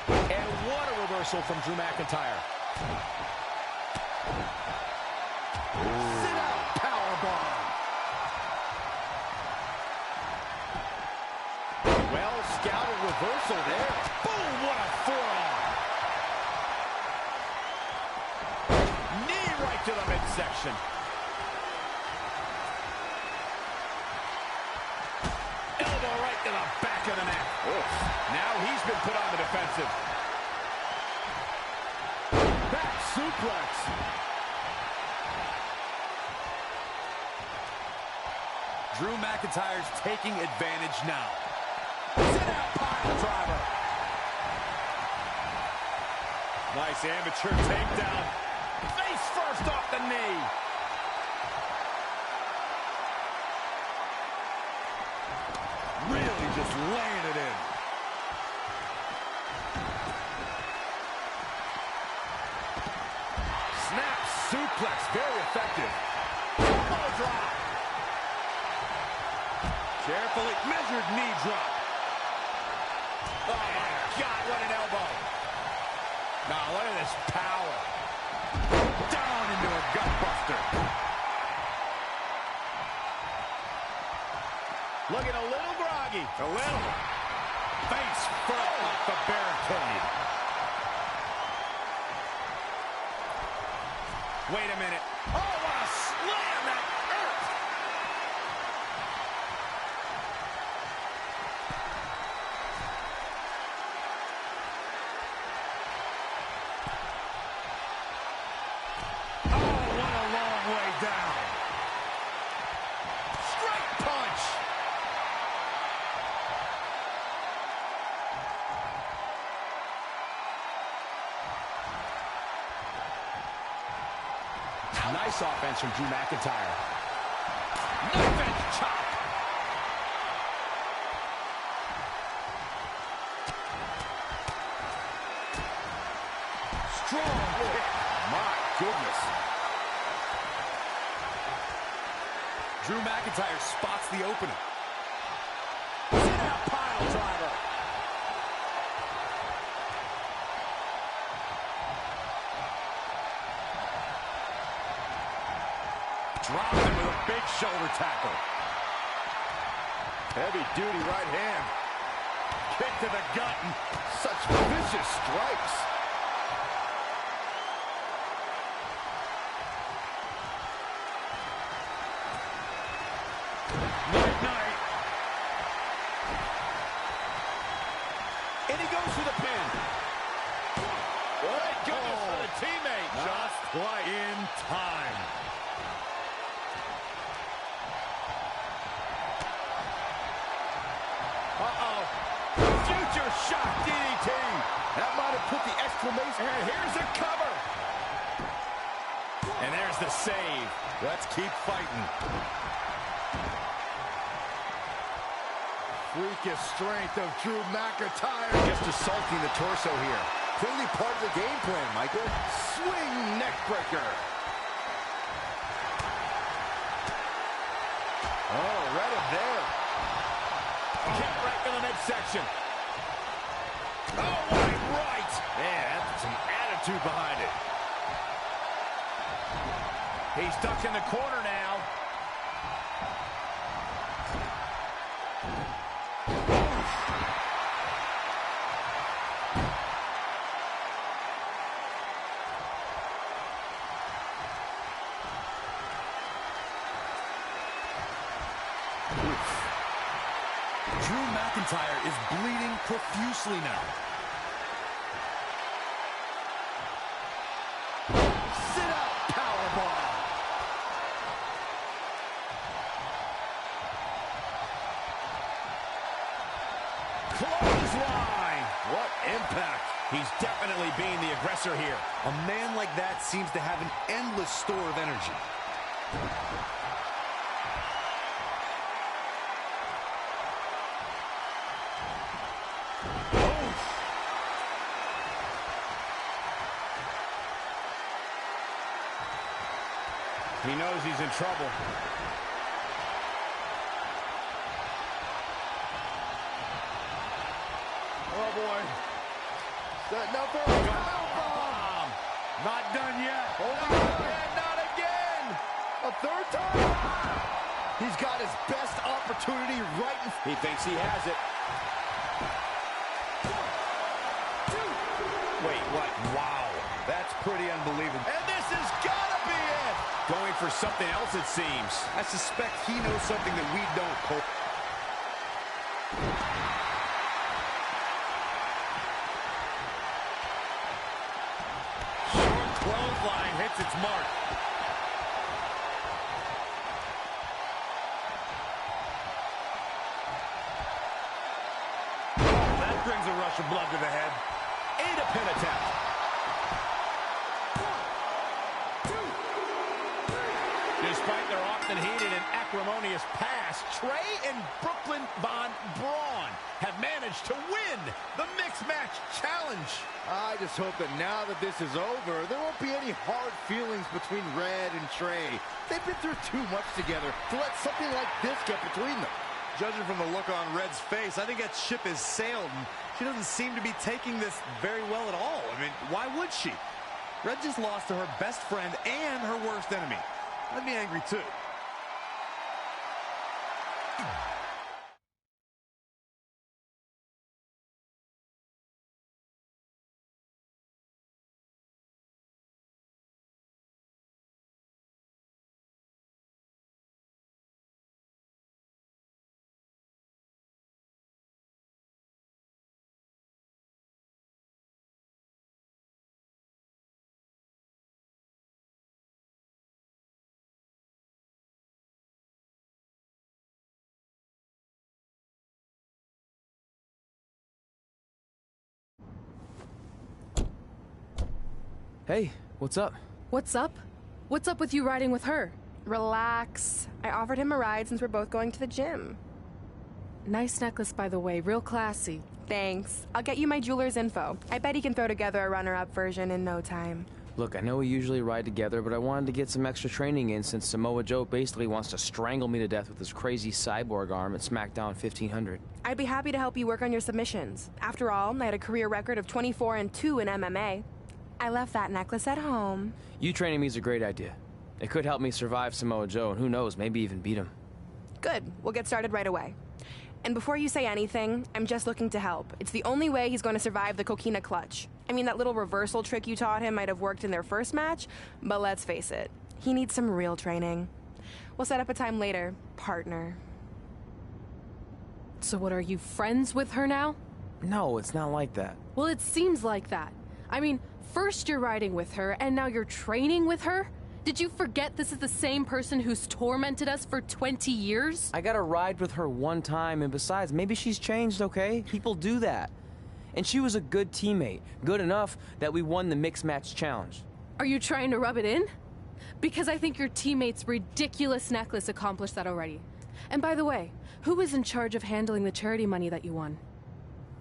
And what a reversal from Drew McIntyre. Sit out, powerbomb. Well scouted reversal there. Boom, what a forearm. Knee right to the midsection. Elbow right to the back of the neck. Oof. Now he's been put on the defensive. Back suplex. Drew McIntyre's taking advantage now. Sit out pile driver. Nice amateur takedown. Face first off the knee. Really just laying it in. Snap suplex, very effective. Elbow drop. Carefully measured knee drop. Oh my God, what an elbow. Now look at this power. Down into a gutbuster. Looking a little groggy. A little. Face first off the barricade. Wait a minute. Oh, what a slam that hurt. Oh, what a long way down. Straight punch. Nice offense from Drew McIntyre. Knife edge chop. Strong hit. My goodness. Drew McIntyre spots the opening. Sit out pile driver. Drops him with a big shoulder tackle. Heavy duty right hand. Kick to the gut and such vicious strikes. Night. And he goes for the pin. Thank goodness for the teammate. Just right in time. Uh-oh. Future shock DDT. That might have put the exclamation. And here's the cover. And there's the save. Let's keep fighting. Freakish strength of Drew McIntyre. Just assaulting the torso here. clearly part of the game plan, Michael. Swing neck breaker. Oh, read him there. Kick right in the midsection. Oh, right. Man, that's some attitude behind it. He's stuck in the corner now. Drew McIntyre is bleeding profusely now. Sit out powerbomb. Clothesline. What impact. He's definitely being the aggressor here. A man like that seems to have an endless store of energy. He knows he's in trouble. Oh, boy. Setting up for a powerbomb. Not done yet. Not again. A third time. He's got his best opportunity right in front. He thinks he has it. Wait, what? Wow. That's pretty unbelievable. And this has got to be it. Going for something else, it seems. I suspect he knows something that we don't, Cole. Short clothesline hits its mark. That brings a rush of blood to the head. And a pin attempt. Despite their often heated and acrimonious past, Trey and Brooklyn Von Braun have managed to win the Mixed Match Challenge. I just hope that now that this is over, there won't be any hard feelings between Red and Trey. They've been through too much together to let something like this get between them. Judging from the look on Red's face, I think that ship has sailed, and she doesn't seem to be taking this very well at all. I mean, why would she? Red just lost to her best friend and her worst enemy. I'd be angry, too. Hey, what's up? What's up? What's up with you riding with her? Relax. I offered him a ride since we're both going to the gym. Nice necklace, by the way. Real classy. Thanks. I'll get you my jeweler's info. I bet he can throw together a runner-up version in no time. Look, I know we usually ride together, but I wanted to get some extra training in since Samoa Joe basically wants to strangle me to death with his crazy cyborg arm at SmackDown 1500. I'd be happy to help you work on your submissions. After all, I had a career record of 24-2 in MMA. I left that necklace at home. You training me is a great idea. It could help me survive Samoa Joe, and who knows, maybe even beat him. Good. We'll get started right away. And before you say anything, I'm just looking to help. It's the only way he's going to survive the coquina clutch. I mean, that little reversal trick you taught him might have worked in their first match, but let's face it, he needs some real training. We'll set up a time later, partner. So what, are you friends with her now? No, it's not like that. Well, it seems like that. I mean, first you're riding with her, and now you're training with her? Did you forget this is the same person who's tormented us for 20 years? I got to ride with her one time, and besides, maybe she's changed, okay? People do that. And she was a good teammate. Good enough that we won the Mixed Match Challenge. Are you trying to rub it in? Because I think your teammate's ridiculous necklace accomplished that already. And by the way, who was in charge of handling the charity money that you won?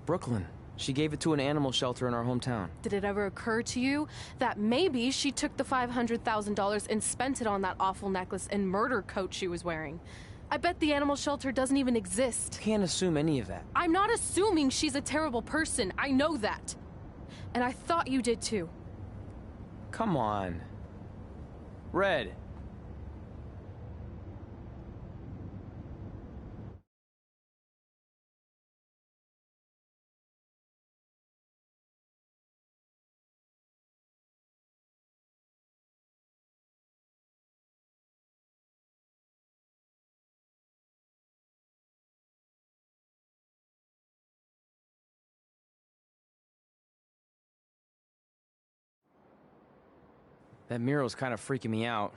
Brooklyn. She gave it to an animal shelter in our hometown. Did it ever occur to you that maybe she took the $500,000 and spent it on that awful necklace and murder coat she was wearing? I bet the animal shelter doesn't even exist. Can't assume any of that. I'm not assuming she's a terrible person. I know that. And I thought you did too. Come on. Red. That mural's kind of freaking me out.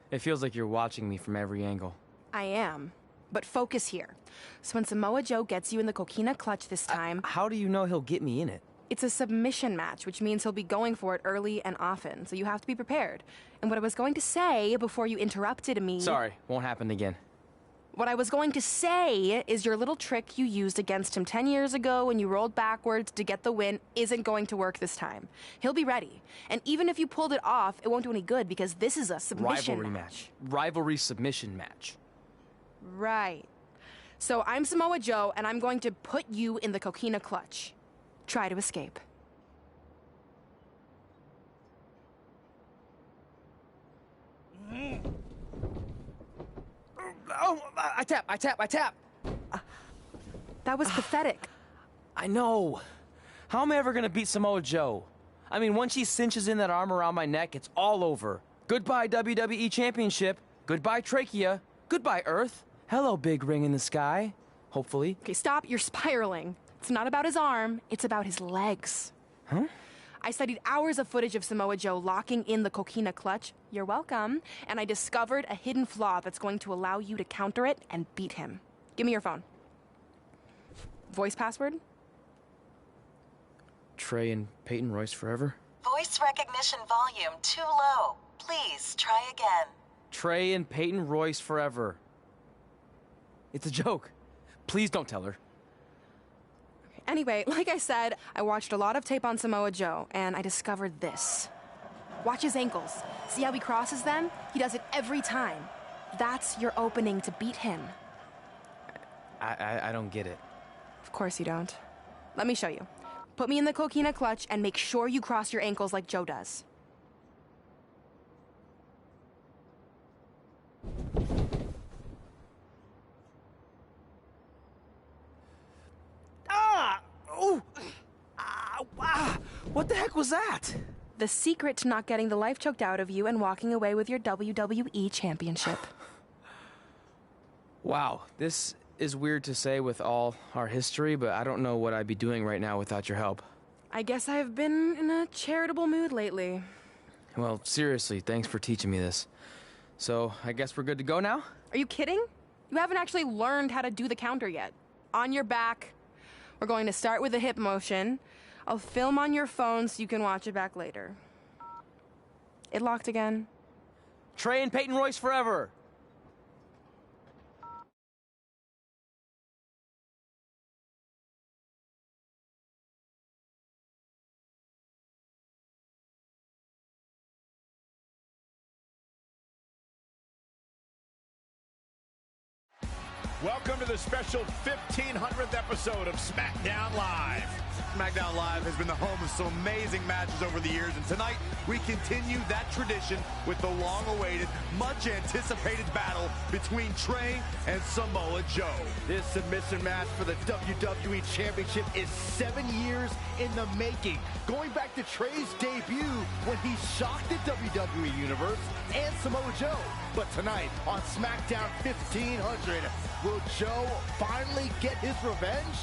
It feels like you're watching me from every angle. I am. But focus here. So when Samoa Joe gets you in the coquina clutch this time... How do you know he'll get me in it? It's a submission match, which means he'll be going for it early and often, so you have to be prepared. And what I was going to say before you interrupted me... Sorry, won't happen again. What I was going to say is your little trick you used against him 10 years ago when you rolled backwards to get the win isn't going to work this time. He'll be ready. And even if you pulled it off, it won't do any good because this is a submission match. Rivalry submission match. Right. So I'm Samoa Joe, and I'm going to put you in the coquina clutch. Try to escape. Oh, I tap. That was pathetic. I know. How am I ever gonna beat Samoa Joe? I mean, once she cinches in that arm around my neck, it's all over. Goodbye, WWE Championship. Goodbye, Trachea. Goodbye, Earth. Hello, big ring in the sky. Hopefully. Okay, stop. You're spiraling. It's not about his arm. It's about his legs. Huh? I studied hours of footage of Samoa Joe locking in the coquina clutch. You're welcome. And I discovered a hidden flaw that's going to allow you to counter it and beat him. Give me your phone. Voice password? Trey and Peyton Royce forever? Voice recognition volume too low. Please try again. Trey and Peyton Royce forever. It's a joke. Please don't tell her. Anyway, like I said, I watched a lot of tape on Samoa Joe, and I discovered this. Watch his ankles. See how he crosses them? He does it every time. That's your opening to beat him. I don't get it. Of course you don't. Let me show you. Put me in the coquina clutch and make sure you cross your ankles like Joe does. What the heck was that? The secret to not getting the life choked out of you and walking away with your WWE Championship. Wow, this is weird to say with all our history, but I don't know what I'd be doing right now without your help. I guess I've been in a charitable mood lately. Well, seriously, thanks for teaching me this. So, I guess we're good to go now? Are you kidding? You haven't actually learned how to do the counter yet. On your back. We're going to start with a hip motion. I'll film on your phone so you can watch it back later. It locked again. Trey and Peyton Royce forever! Welcome to the special 1500th episode of SmackDown Live. SmackDown Live has been the home of some amazing matches over the years, and tonight we continue that tradition with the long-awaited, much-anticipated battle between Trey and Samoa Joe. This submission match for the WWE Championship is 7 years in the making, going back to Trey's debut when he shocked the WWE Universe and Samoa Joe. But tonight on SmackDown 1500, will Joe finally get his revenge?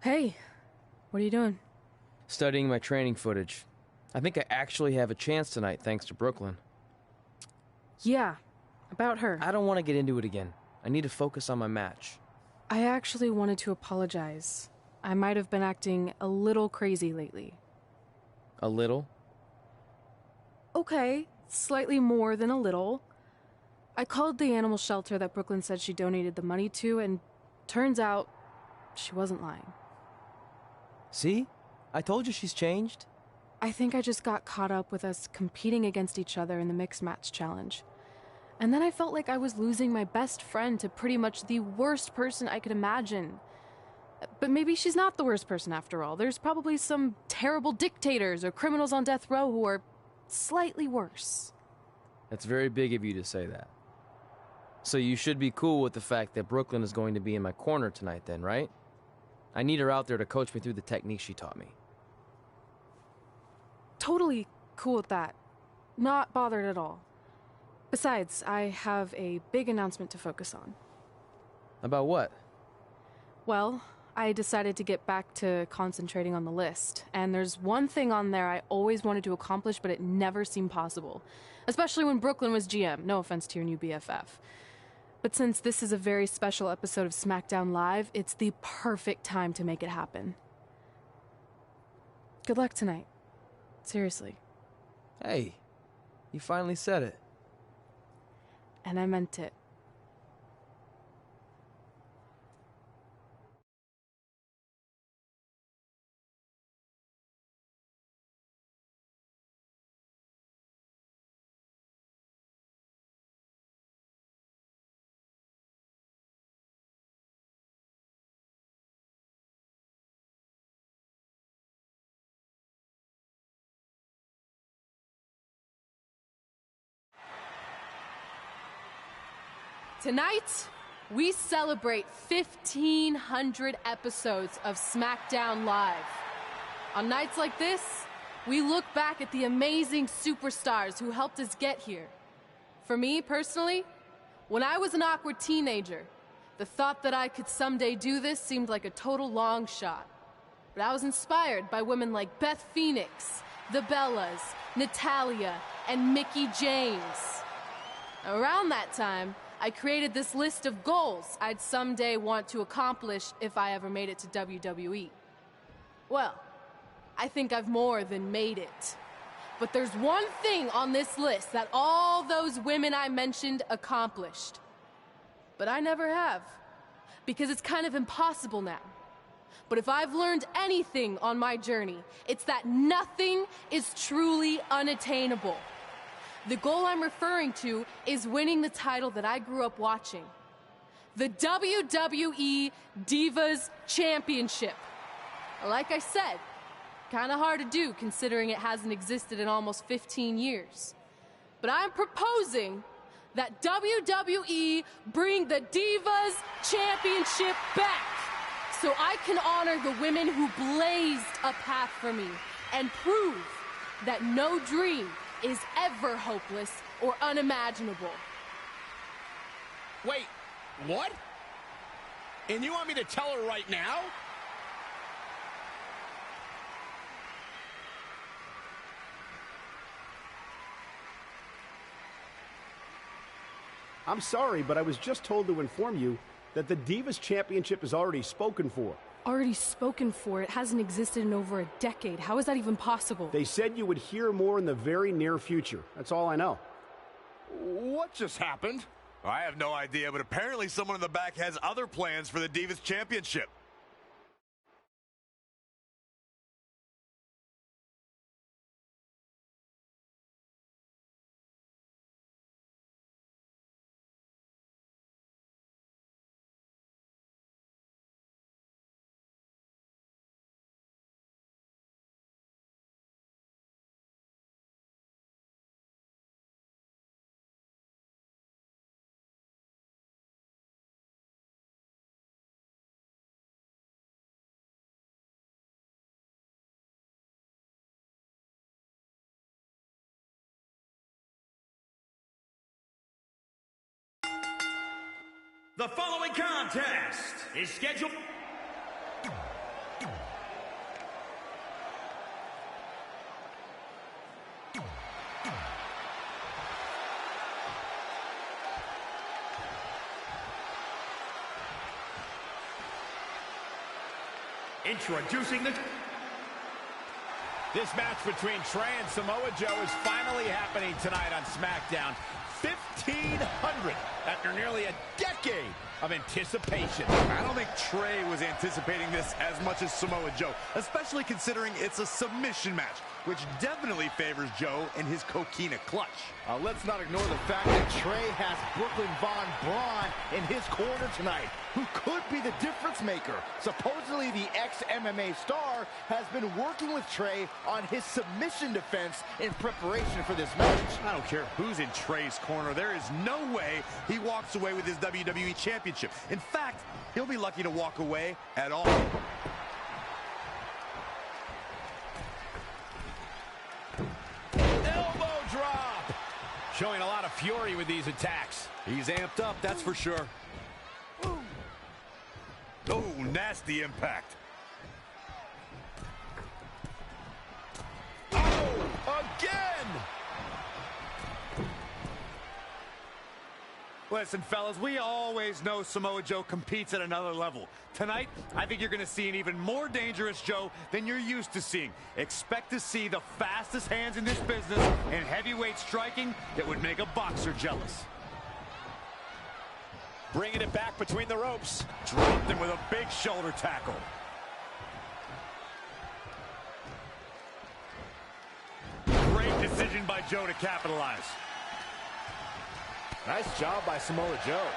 Hey, what are you doing? Studying my training footage. I think I actually have a chance tonight thanks to Brooklyn. Yeah, about her. I don't want to get into it again. I need to focus on my match. I actually wanted to apologize. I might have been acting a little crazy lately. A little? Okay, slightly more than a little. I called the animal shelter that Brooklyn said she donated the money to, and turns out she wasn't lying. See? I told you she's changed. I think I just got caught up with us competing against each other in the mixed match challenge. And then I felt like I was losing my best friend to pretty much the worst person I could imagine. But maybe she's not the worst person after all. There's probably some terrible dictators or criminals on death row who are slightly worse. That's very big of you to say that. So you should be cool with the fact that Brooklyn is going to be in my corner tonight then, right? I need her out there to coach me through the technique she taught me. Totally cool with that. Not bothered at all. Besides, I have a big announcement to focus on. About what? Well, I decided to get back to concentrating on the list, and there's one thing on there I always wanted to accomplish, but it never seemed possible. Especially when Brooklyn was GM, no offense to your new BFF. But since this is a very special episode of SmackDown Live, it's the perfect time to make it happen. Good luck tonight. Seriously. Hey, you finally said it. And I meant it. Tonight, we celebrate 1,500 episodes of SmackDown Live. On nights like this, we look back at the amazing superstars who helped us get here. For me, personally, when I was an awkward teenager, the thought that I could someday do this seemed like a total long shot. But I was inspired by women like Beth Phoenix, the Bellas, Natalia, and Mickie James. Around that time, I created this list of goals I'd someday want to accomplish if I ever made it to WWE. Well, I think I've more than made it. But there's one thing on this list that all those women I mentioned accomplished. But I never have, because it's kind of impossible now. But if I've learned anything on my journey, it's that nothing is truly unattainable. The goal I'm referring to is winning the title that I grew up watching. The WWE Divas Championship. Like I said, kind of hard to do considering it hasn't existed in almost 15 years. But I'm proposing that WWE bring the Divas Championship back so I can honor the women who blazed a path for me and prove that no dream is ever hopeless or unimaginable. Wait, what? And you want me to tell her right now? I'm sorry, but I was just told to inform you that the Divas Championship is already spoken for. Already spoken for? It hasn't existed in over a decade. How is that even possible? They said you would hear more in the very near future. That's all I know. What just happened? I have no idea, but apparently someone in the back has other plans for the Divas Championship. The following contest is scheduled... Introducing This match between Trey and Samoa Joe is finally happening tonight on SmackDown. 1,500 after nearly a decade of anticipation. I don't think Trey was anticipating this as much as Samoa Joe, especially considering it's a submission match, which definitely favors Joe and his coquina clutch. Let's not ignore the fact that Trey has Brooklyn Von Braun in his corner tonight, who could be the difference maker. Supposedly, the ex-MMA star has been working with Trey on his submission defense in preparation for this match. I don't care who's in Trey's corner. There is no way he walks away with his WWE Championship. In fact, he'll be lucky to walk away at all. Elbow drop. Showing a lot of fury with these attacks. He's amped up, that's for sure. Oh, nasty impact. Oh, again! Listen, fellas, we always know Samoa Joe competes at another level. Tonight, I think you're going to see an even more dangerous Joe than you're used to seeing. Expect to see the fastest hands in this business and heavyweight striking that would make a boxer jealous. Bringing it back between the ropes. Dropped him with a big shoulder tackle. Great decision by Joe to capitalize. Nice job by Samoa Joe.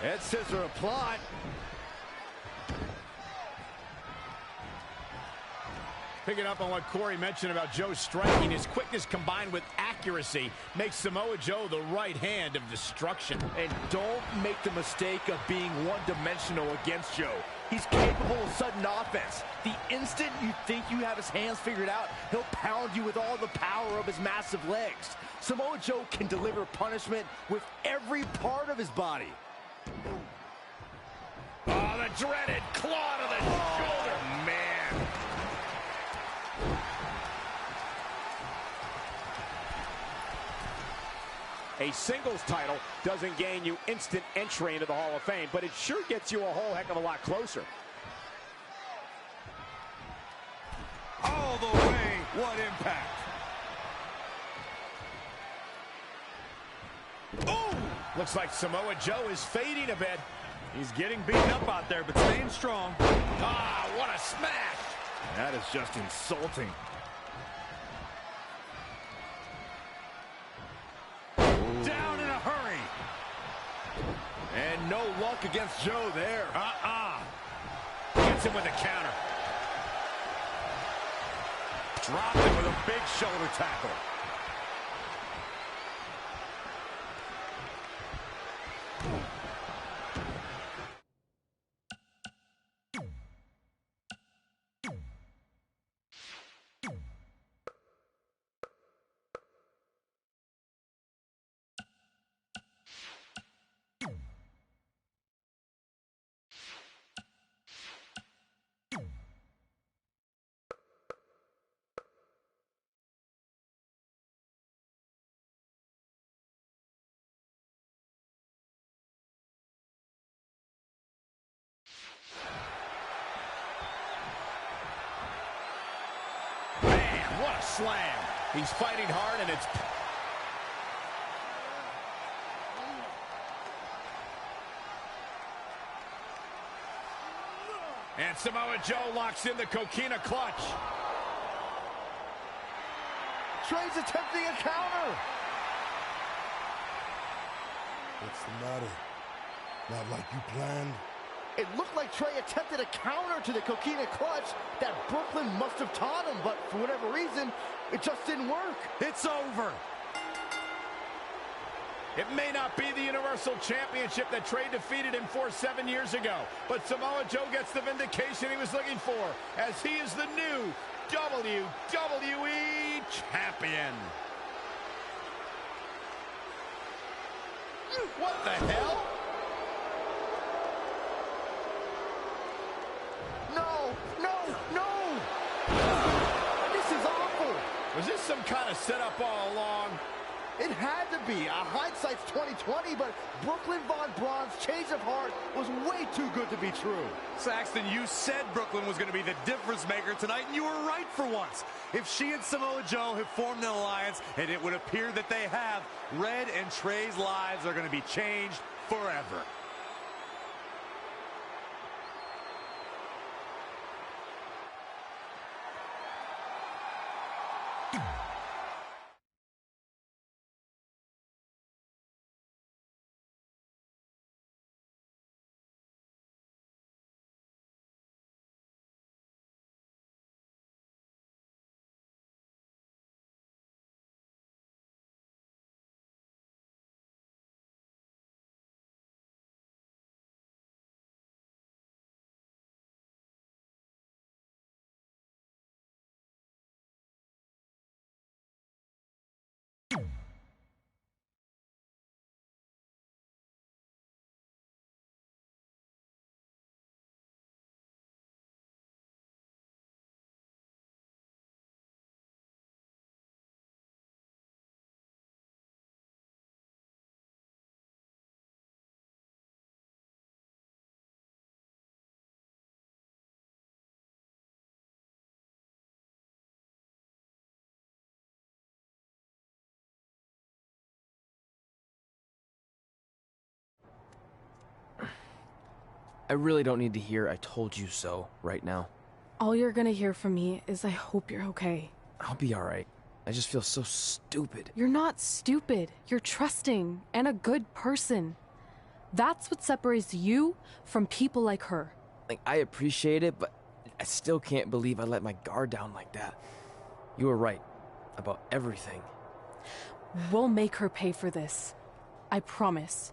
Head scissor applied. Picking up on what Corey mentioned about Joe's striking, his quickness combined with accuracy makes Samoa Joe the right hand of destruction. And don't make the mistake of being one-dimensional against Joe. He's capable of sudden offense. The instant you think you have his hands figured out, he'll pound you with all the power of his massive legs. Samoa Joe can deliver punishment with every part of his body. Oh, the dreaded claw to the shoulder. Man. A singles title doesn't gain you instant entry into the Hall of Fame, but it sure gets you a whole heck of a lot closer. All the way. What impact. Oh! Looks like Samoa Joe is fading a bit. He's getting beaten up out there, but staying strong. Ah, what a smash! That is just insulting. Down in a hurry. And no luck against Joe there. Gets him with a counter. Dropped him with a big shoulder tackle. What a slam. He's fighting hard, and it's... And Samoa Joe locks in the coquina clutch. Trey's attempting a counter. What's the matter? Not like you planned? It looked like Trey attempted a counter to the coquina clutch that Brooklyn must have taught him, but for whatever reason, it just didn't work. It's over. It may not be the Universal Championship that Trey defeated him for 7 years ago, but Samoa Joe gets the vindication he was looking for, as he is the new WWE Champion. What the hell? No, no, no! This is awesome! kind of set up all along? It had to be. Hindsight's 20/20, but Brooklyn Von Braun's change of heart was way too good to be true. Saxton, you said Brooklyn was going to be the difference maker tonight, and you were right for once. If she and Samoa Joe have formed an alliance, and it would appear that they have, Red and Trey's lives are going to be changed forever. I really don't need to hear "I told you so" right now. All you're gonna hear from me is I hope you're okay. I'll be alright. I just feel so stupid. You're not stupid. You're trusting and a good person. That's what separates you from people like her. Like, I appreciate it, but I still can't believe I let my guard down like that. You were right about everything. We'll make her pay for this. I promise.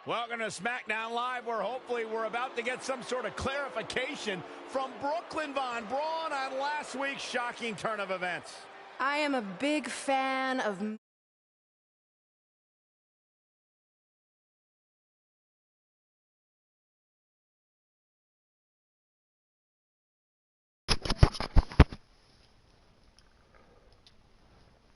Welcome to SmackDown Live, where hopefully we're about to get some sort of clarification from Brooklyn Von Braun on last week's shocking turn of events. I am a big fan of...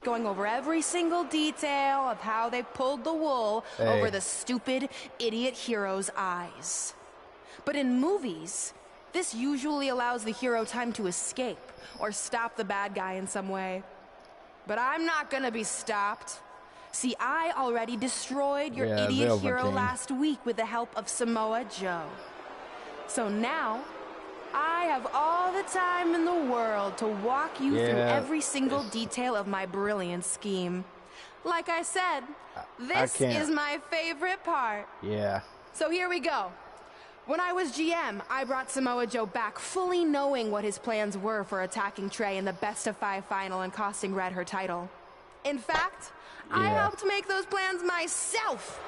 going over every single detail of how they pulled the wool over the stupid, idiot hero's eyes. But in movies, this usually allows the hero time to escape or stop the bad guy in some way. But I'm not gonna be stopped. See, I already destroyed your idiot hero last week with the help of Samoa Joe. So now, I have all the time in the world to walk you through every single detail of my brilliant scheme. Like I said, this is my favorite part. Yeah. So here we go. When I was GM, I brought Samoa Joe back fully knowing what his plans were for attacking Trey in the best-of-5 final and costing Red her title. In fact, I helped make those plans myself.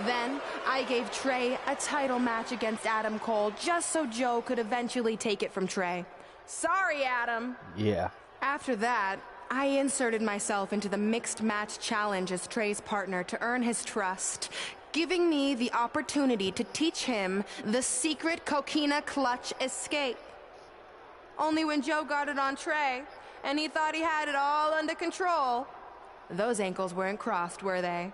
Then, I gave Trey a title match against Adam Cole just so Joe could eventually take it from Trey. Sorry, Adam. Yeah. After that, I inserted myself into the mixed match challenge as Trey's partner to earn his trust, giving me the opportunity to teach him the secret coquina clutch escape. Only when Joe got it on Trey, and he thought he had it all under control, those ankles weren't crossed, were they?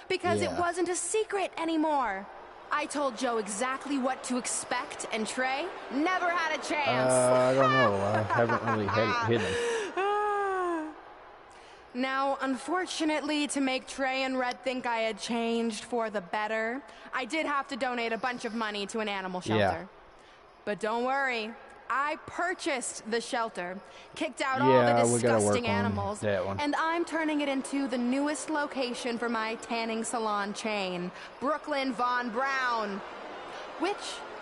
Because it wasn't a secret anymore. I told Joe exactly what to expect, and Trey never had a chance. I don't know. I haven't really hit him. Now, unfortunately, to make Trey and Red think I had changed for the better, I did have to donate a bunch of money to an animal shelter. Yeah. But don't worry. I purchased the shelter, kicked out all the disgusting animals, and I'm turning it into the newest location for my tanning salon chain, Brooklyn Von Braun. Which,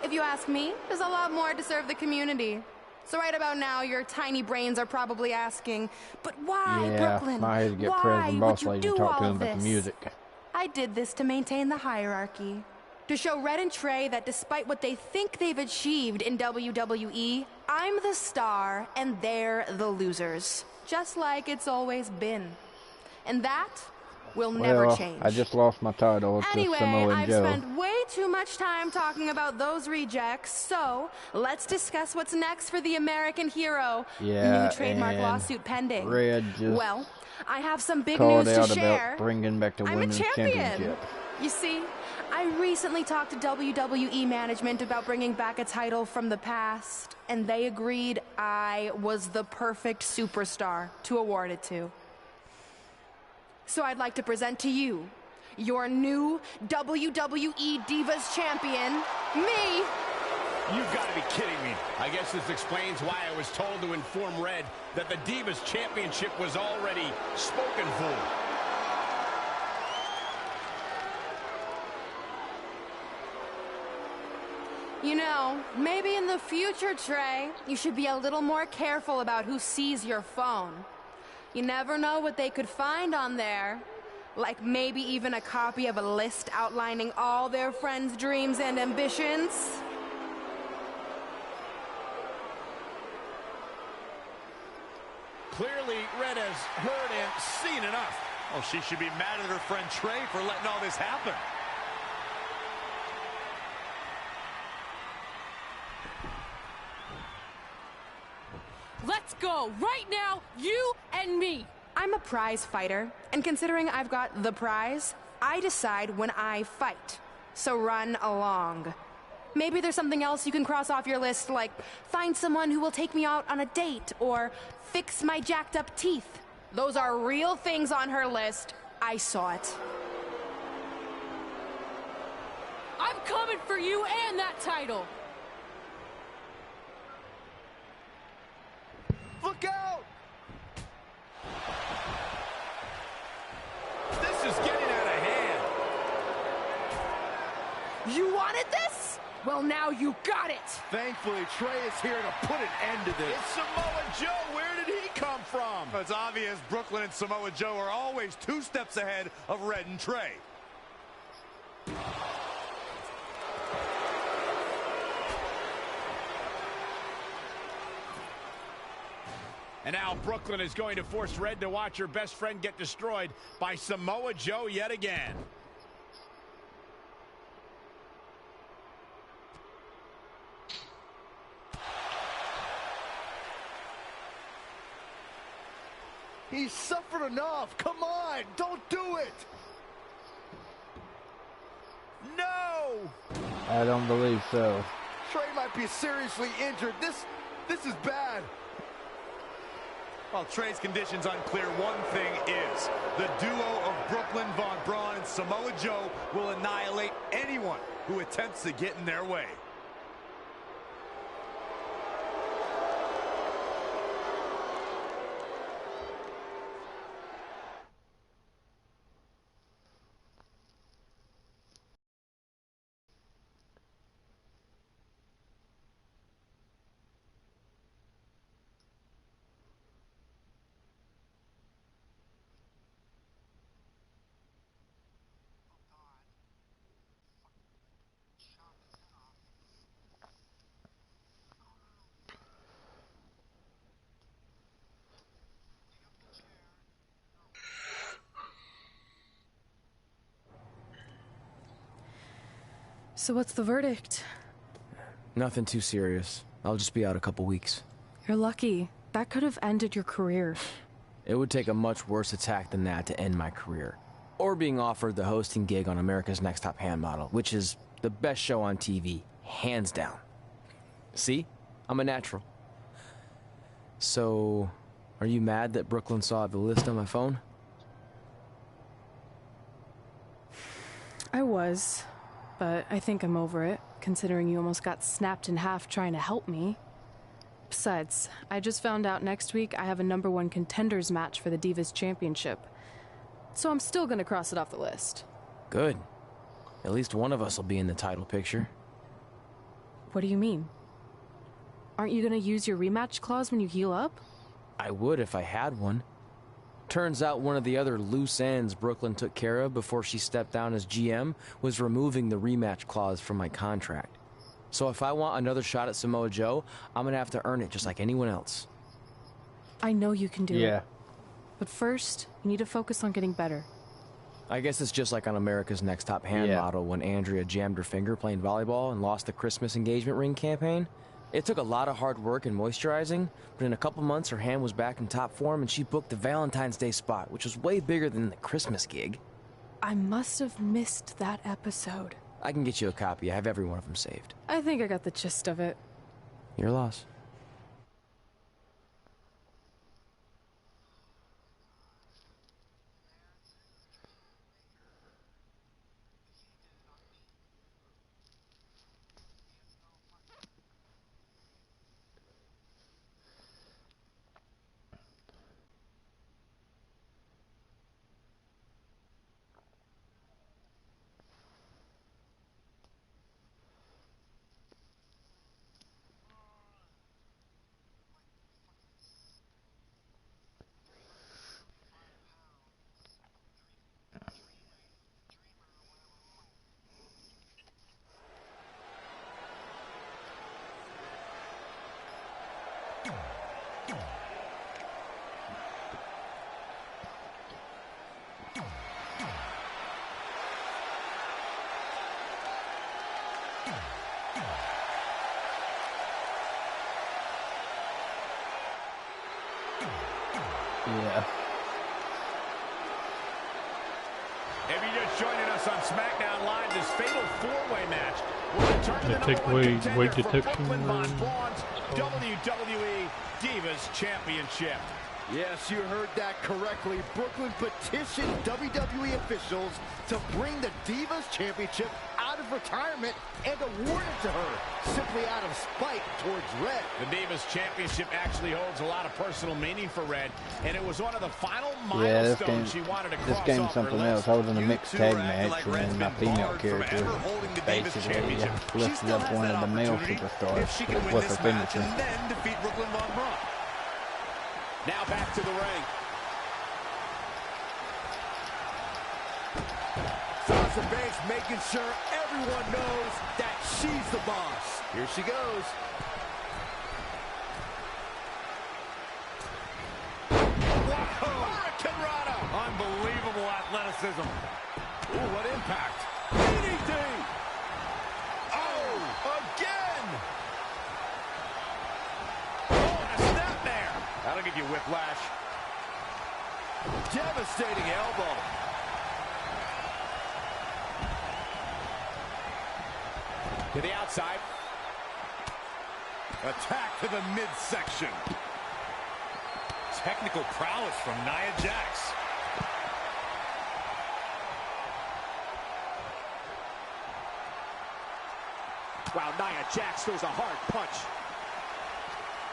if you ask me, is a lot more to serve the community. So right about now, your tiny brains are probably asking, but why, Brooklyn? I had to get why President Boss would you Lady do to talk to all him of about the this? music. I did this to maintain the hierarchy. To show Red and Trey that despite what they think they've achieved in WWE, I'm the star and they're the losers. Just like it's always been. And that will never change. I just lost my title to Anyway, Samoa I've Joe. spent way too much time talking about those rejects, so let's discuss what's next for the American hero. Yeah, New trademark and lawsuit pending. Red just Well, I have some big called news to out share. about bringing back the I'm a women's champion. championship. You see, I recently talked to WWE management about bringing back a title from the past, and they agreed I was the perfect superstar to award it to. So I'd like to present to you your new WWE Divas champion, me. You've got to be kidding me. I guess this explains why I was told to inform Red that the Divas Championship was already spoken for. You know, maybe in the future, Trey, you should be a little more careful about who sees your phone. You never know what they could find on there. Like maybe even a copy of a list outlining all their friends' dreams and ambitions. Clearly, Red has heard and seen enough. Oh, she should be mad at her friend Trey for letting all this happen. Let's go right now, you and me. I'm a prize fighter, and considering I've got the prize, I decide when I fight. So run along. Maybe there's something else you can cross off your list, like find someone who will take me out on a date, or fix my jacked up teeth. Those are real things on her list. I saw it. I'm coming for you and that title. Look out! This is getting out of hand. You wanted this? Well, now you got it. Thankfully, Trey is here to put an end to this. It's Samoa Joe. Where did he come from? It's obvious Brooklyn and Samoa Joe are always 2 steps ahead of Red and Trey. And now Brooklyn is going to force Red to watch her best friend get destroyed by Samoa Joe yet again. He's suffered enough. Come on, don't do it. No! I don't believe so. Trey might be seriously injured. This is bad. While Trey's condition's unclear, one thing is, the duo of Brooklyn Von Braun and Samoa Joe will annihilate anyone who attempts to get in their way. So what's the verdict? Nothing too serious. I'll just be out a couple weeks. You're lucky. That could have ended your career. It would take a much worse attack than that to end my career. Or being offered the hosting gig on America's Next Top Hand Model, which is the best show on TV, hands down. See? I'm a natural. So, are you mad that Brooklyn saw the list on my phone? I was, but I think I'm over it, considering you almost got snapped in half trying to help me. Besides, I just found out next week I have a #1 contenders match for the Divas Championship. So I'm still gonna cross it off the list. Good. At least one of us will be in the title picture. What do you mean? Aren't you gonna use your rematch clause when you heal up? I would if I had one. Turns out one of the other loose ends Brooklyn took care of before she stepped down as GM was removing the rematch clause from my contract. So if I want another shot at Samoa Joe, I'm gonna have to earn it just like anyone else. I know you can do it. But first, you need to focus on getting better. I guess it's just like on America's Next Top Hand Model when Andrea jammed her finger playing volleyball and lost the Christmas engagement ring campaign. It took a lot of hard work and moisturizing, but in a couple months her hand was back in top form and she booked the Valentine's Day spot, which was way bigger than the Christmas gig. I must have missed that episode. I can get you a copy. I have every one of them saved. I think I got the gist of it. Your loss. Yeah. If you're just joining us on SmackDown Live, this fatal four-way match will determine the take #1 away contender weight for detection Brooklyn Von Braun's WWE Divas Championship. Yes, you heard that correctly. Brooklyn petitioned WWE officials to bring the Divas Championship out of retirement and award it to her, simply out of spite towards Red. The Divas Championship actually holds a lot of personal meaning for Red, and it was one of the final Yeah, milestones she wanted to cross off her game's something else. I was in a mixed tag match, and then my female character basically lifted up one of the male superstars with her finisher. And then defeat Brooklyn Von Braun. Now back to the ring. Sasha Banks making sure everyone knows that she's the boss. Here she goes. athleticism. Ooh, what impact. DDT! Oh, again! Oh, and a snapmare. That'll give you whiplash. Devastating elbow. To the outside. Attack to the midsection. Technical prowess from Nia Jax. Wow, Nia Jax throws a hard punch.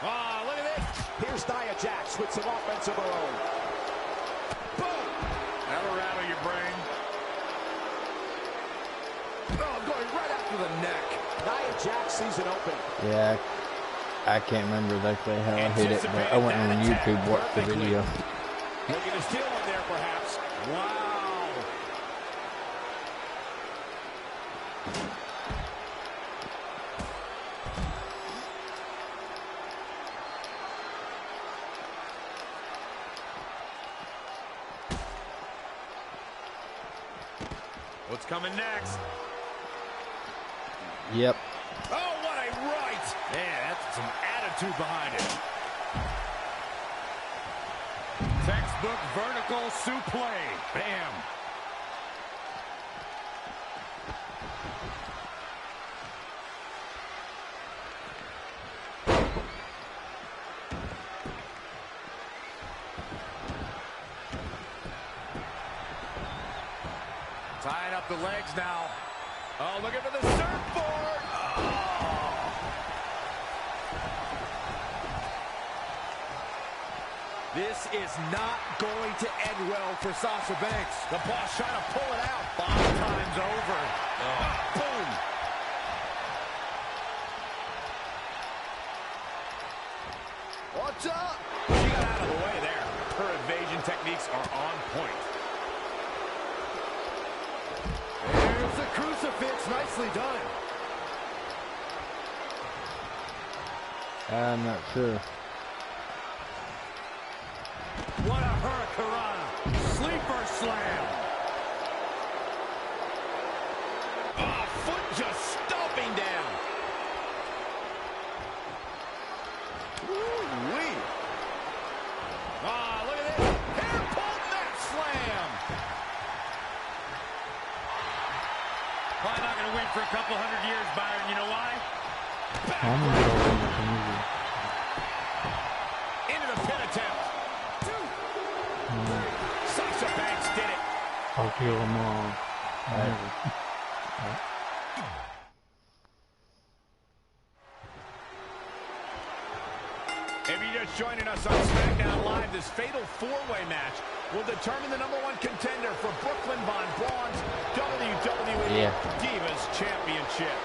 Ah, look at this. Here's Nia Jax with some offense of her own. Boom! That'll rattle your brain. Oh, going right after the neck. Nia Jax sees it open. Yeah, I can't remember exactly how I hit it, but I went on YouTube, watched the video. Looking to steal one there, perhaps. Wow. What's coming next? Yep. Oh, what a right! Man, that's some attitude behind it. Textbook vertical suplex. Bam. Tying up the legs now. Oh, looking for the surfboard. Oh. This is not going to end well for Sasha Banks. The boss trying to pull it out. 5 times over. Oh. Boom. Watch out. She got out of the way there. Her evasion techniques are on point. There's a crucifix. Nicely done. I'm not sure. What a hurricanrana. Sleeper slam. Oh, foot just stomping down. Woo-wee. Ah, look at this. Hair pulled mat slam. Probably not going to win for a couple hundred years, Byron. You know why? Into the pin attempt. Sasha Banks did it. I'll kill them all. If you're just joining us on SmackDown Live, this fatal four-way match will determine the #1 contender for Brooklyn Von Braun's WWE Divas Championship.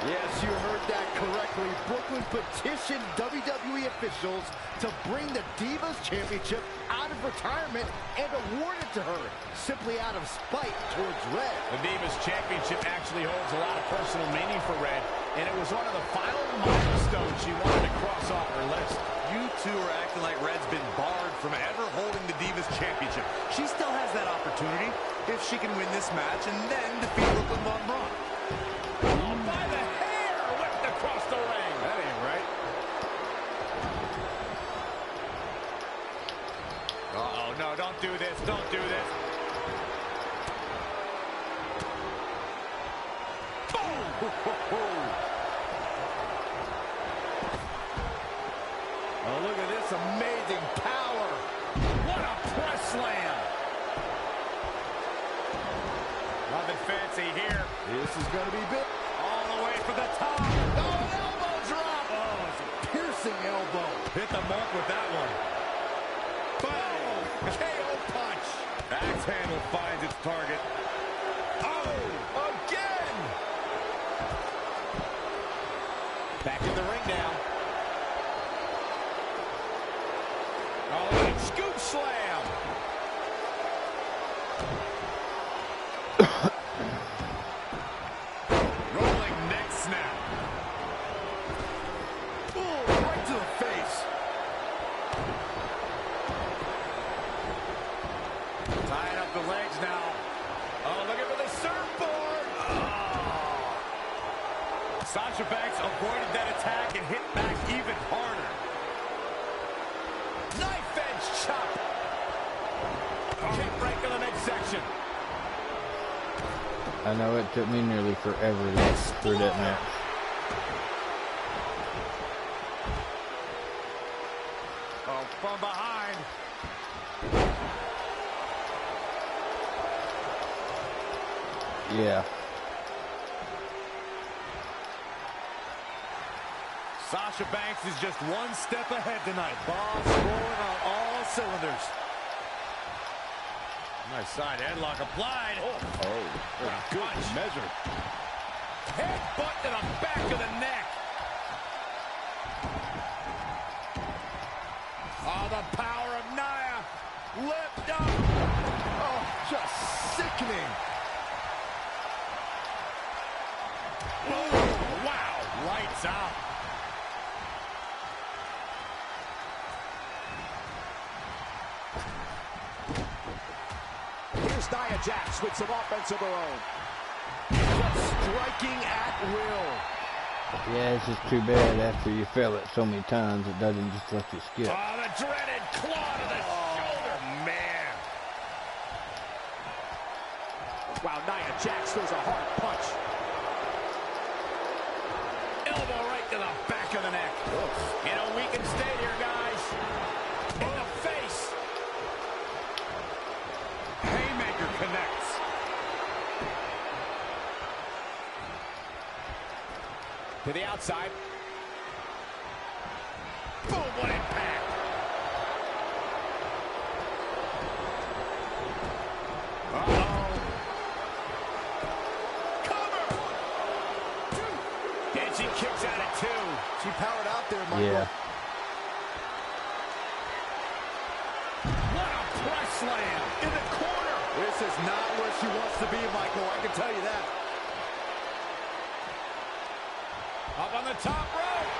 Yes, you heard that correctly. Brooklyn petitioned WWE officials to bring the Divas Championship out of retirement and award it to her, simply out of spite towards Red. The Divas Championship actually holds a lot of personal meaning for Red, and it was one of the final milestones she wanted to cross off her list. You two are acting like Red's been barred from ever holding the Divas Championship. She still has that opportunity if she can win this match and then defeat Brooklyn Von Braun. Oh, by the hair, whipped across the ring. That ain't right. Uh-oh, no, don't do this. Don't do this. Boom! Oh, look at this amazing power. What a press slam. Nothing fancy here. This is going to be big. All the way for the top. Oh, an elbow drop. Oh, it's a piercing elbow. Hit the mark with that one. Boom. KO punch. Axe handle finds its target. Oh, again. Back in the ring now. Oh, and scoop slam. Rolling neck snap. Ooh, right to the face. Tying up the legs now. Sasha Banks avoided that attack and hit back even harder. Knife edge chop. Kick break in the midsection. I know it took me nearly forever to get through that match. Oh, from behind. Yeah. Sasha Banks is just one step ahead tonight. Bombs rolling on all cylinders. Nice side headlock applied. Oh, good measure. Headbutt to the back of the neck. Oh, the power of Nia. Lift up. Oh, just sickening. Oh, wow. Lights out. Here's Nia Jax with some offense of her own. Just striking at will. Yeah, it's just too bad after you fail it so many times, it doesn't just let you skip. Oh, the dreaded claw to the shoulder. Man. Wow, Nia Jax throws a hard punch. Elbow right to the back of the neck. You know, we can stay here, guys. In the face. Haymaker connects. To the outside. Boom, what impact. Uh-oh. Cover. And she kicks out at 2. She powered out there, Michael. Yeah. What a press slam in the corner. This is not where she wants to be, Michael. I can tell you that. Up on the top rope.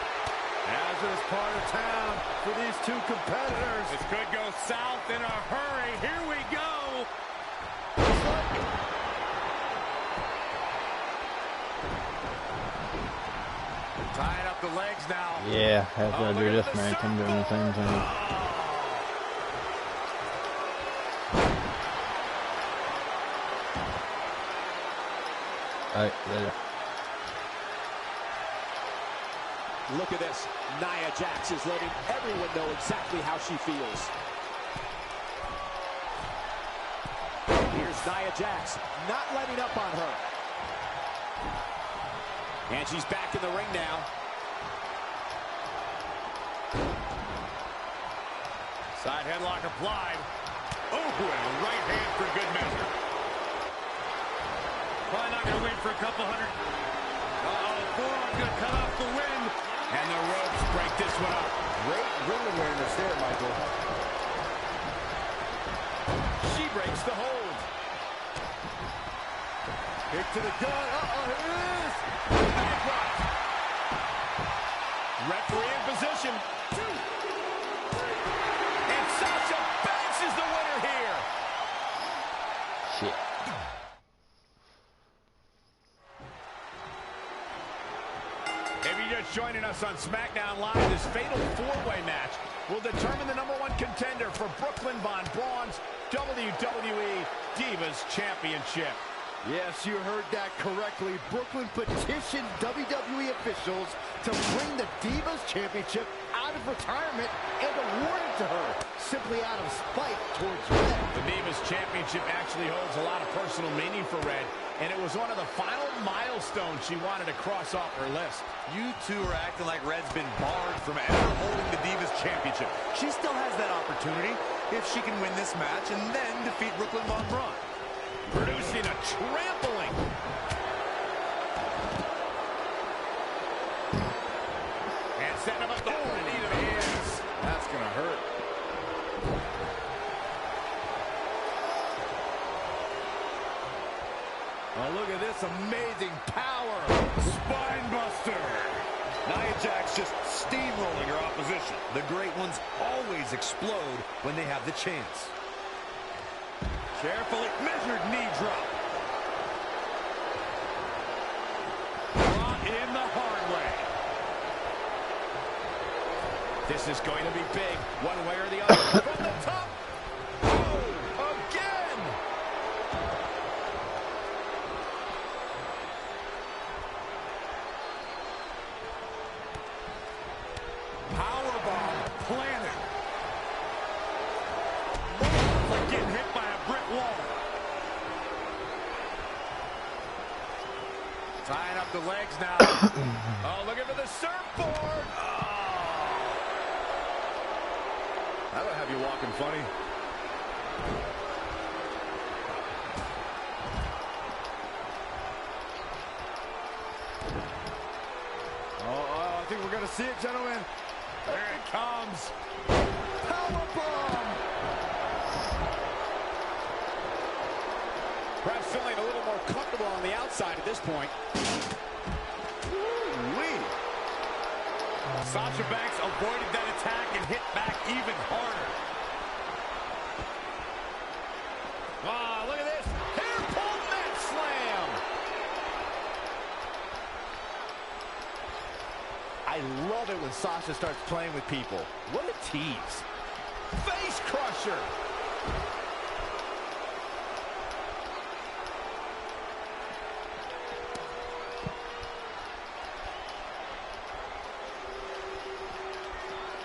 Hazardous part of town for these two competitors. This could go south in a hurry. Here we go. Tying up the legs now. Yeah, after I do this match, I'm doing the same thing. Alright, later. Look at this. Nia Jax is letting everyone know exactly how she feels. Here's Nia Jax, not letting up on her. And she's back in the ring now. Side headlock applied. Oh, and a right hand for good measure. Probably not going to win for a couple hundred. Uh-oh, forearm going to cut off the wind. And the ropes break this one up. Great ring awareness there, Michael. She breaks the hold. Kick to the gut. Uh-oh, here it is. Backdrop. Referee in position. 2, 3. And Sasha Banks is the winner here. Shit. If you're just joining us on SmackDown Live, this fatal 4-way match will determine the #1 contender for Brooklyn Von Braun's WWE Divas Championship. Yes, you heard that correctly. Brooklyn petitioned WWE officials to bring the Divas Championship out of retirement and award it to her, simply out of spite towards Red. The Divas Championship actually holds a lot of personal meaning for Red, and it was one of the final milestones she wanted to cross off her list. You two are acting like Red's been barred from ever holding the Divas Championship. She still has that opportunity if she can win this match and then defeat Brooklyn Von Braun. Producing a trampling. And setting him up the knee to the hands. That's going to hurt. Oh, look at this amazing power. Spine buster. Nia Jax just steamrolling her opposition. The great ones always explode when they have the chance. Carefully measured knee drop. Brought in the heart. This is going to be big, one way or the other. From the top. Oh, again. Powerbomb planted. It's like getting hit by a brick wall. Tying up the legs now. Oh, looking for the surfboard. Oh. That'll have you walking funny. Oh, I think we're going to see it, gentlemen. There it comes. Powerbomb. Perhaps feeling a little more comfortable on the outside at this point. Woo-wee. Sasha Banks avoided that attack and hit back even harder. Ah, look at this. Hair pull mat slam. I love it when Sasha starts playing with people. What a tease. Face crusher.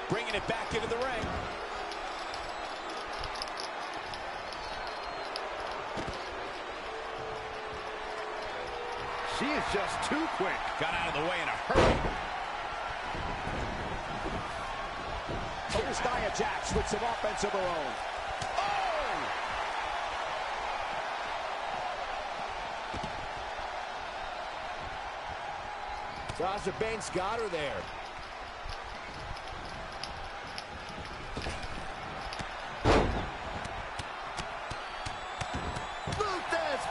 Bringing it back into the ring. She is just too quick. Got out of the way in a hurry. Here's Nia Jax with some offense of her own. Oh! Sasha Banks got her there.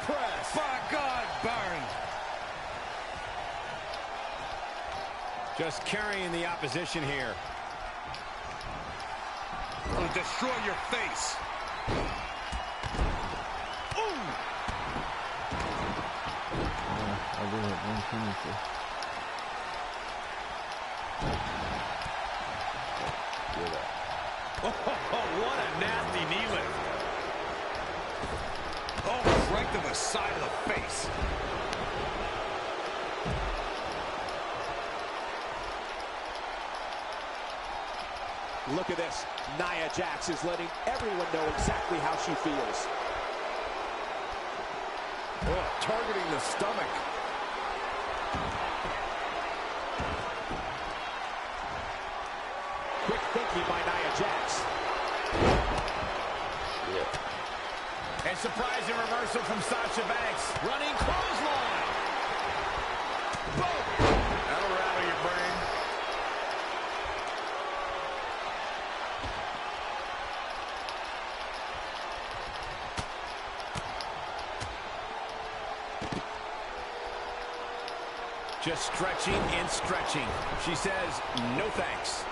Press. By God, Baron. Just carrying the opposition here. Will destroy your face. Ooh. I did it. One finisher. Oh, what a nasty knee lift. Oh, right to the side of the face. Look at this. Nia Jax is letting everyone know exactly how she feels. Oh, targeting the stomach. Quick thinking by Nia Jax. A surprising reversal from Sasha Banks. Running clothesline. Boom. That'll rattle your brain. Just stretching and stretching. She says, no thanks.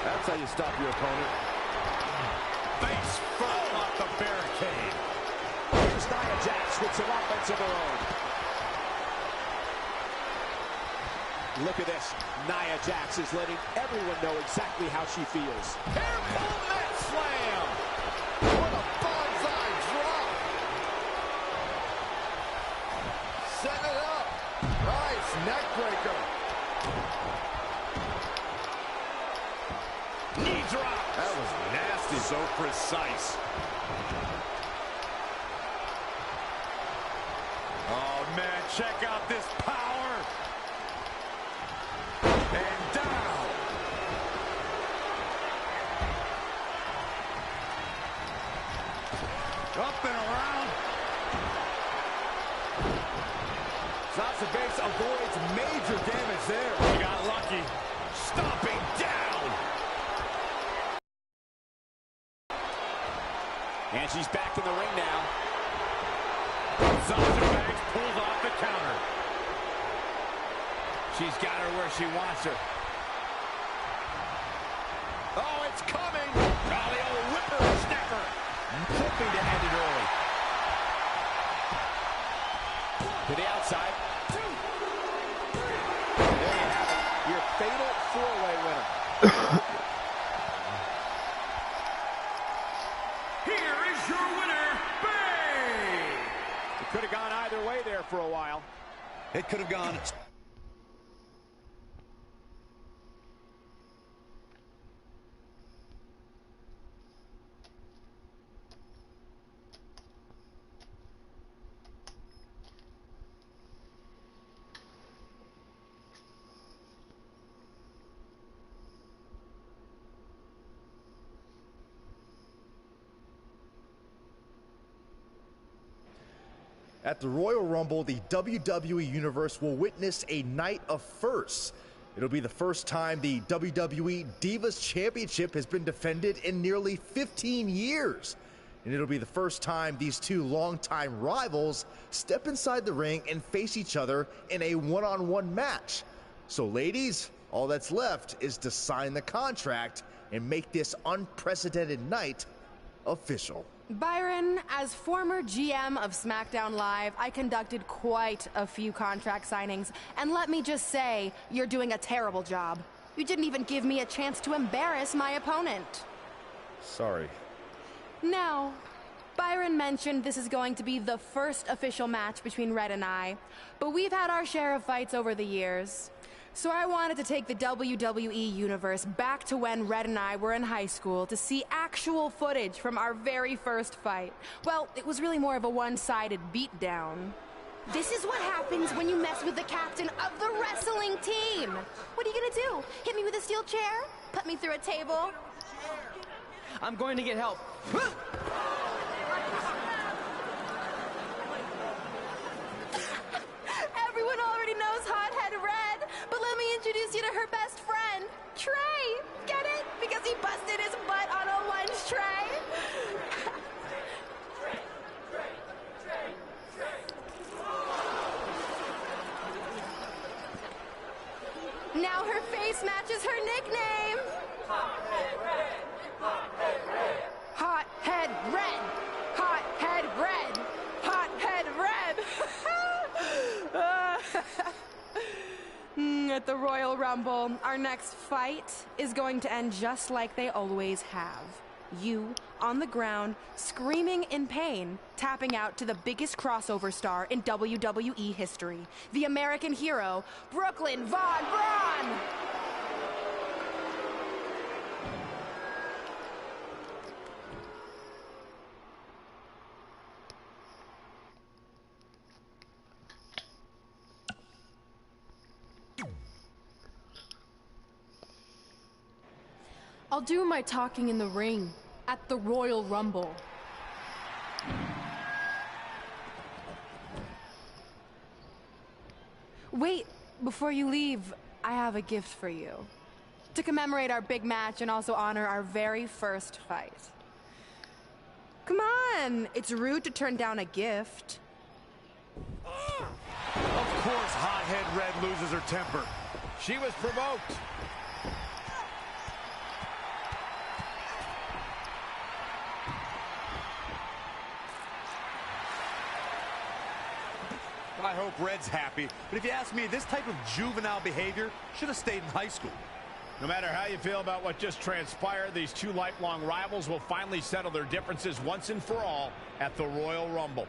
That's how you stop your opponent. Face first off the barricade. Here's Nia Jax with some offense of her own. Look at this. Nia Jax is letting everyone know exactly how she feels. Hair pull mat slam. What a bonsai drop. Set it up. Nice neck breaker. Knee drop. That was nasty. So precise. Oh, man, check out this power. And down. Up and around. Sasha Banks avoids major damage there. She got lucky. Stomping down. And she's back in the ring now. Sasha Banks pulls off the counter. She's got her where she wants her. Oh, it's coming. Oh, the old whipper-snapper. Hoping to end it early. To the here is your winner, Bay! It could have gone either way there for a while. It could have gone. At the Royal Rumble, the WWE Universe will witness a night of firsts. It'll be the first time the WWE Divas Championship has been defended in nearly 15 years. And it'll be the first time these two longtime rivals step inside the ring and face each other in a one-on-one match. So ladies, all that's left is to sign the contract and make this unprecedented night official. Byron, as former GM of SmackDown Live, I conducted quite a few contract signings, and let me just say, you're doing a terrible job. You didn't even give me a chance to embarrass my opponent. Sorry. Now, Byron mentioned this is going to be the first official match between Red and I, but we've had our share of fights over the years. So I wanted to take the WWE Universe back to when Red and I were in high school to see actual footage from our very first fight. Well, it was really more of a one-sided beatdown. This is what happens when you mess with the captain of the wrestling team. What are you gonna do? Hit me with a steel chair? Put me through a table? I'm going to get help. Everyone already knows Hothead Red, but let me introduce you to her best friend, Trey. Get it? Because he busted his butt on a lunch tray. Now her face matches her nickname. Hothead Red. Hothead Red. Hothead Red. Hothead Red. At the Royal Rumble, our next fight is going to end just like they always have. You, on the ground, screaming in pain, tapping out to the biggest crossover star in WWE history, the American hero, Brooklyn Von Braun! I'll do my talking in the ring at the Royal Rumble. Wait, before you leave, I have a gift for you. To commemorate our big match and also honor our very first fight. Come on, it's rude to turn down a gift. Of course, Hothead Red loses her temper. She was provoked. I hope Red's happy, but if you ask me, this type of juvenile behavior should have stayed in high school. No matter how you feel about what just transpired, these two lifelong rivals will finally settle their differences once and for all at the Royal Rumble.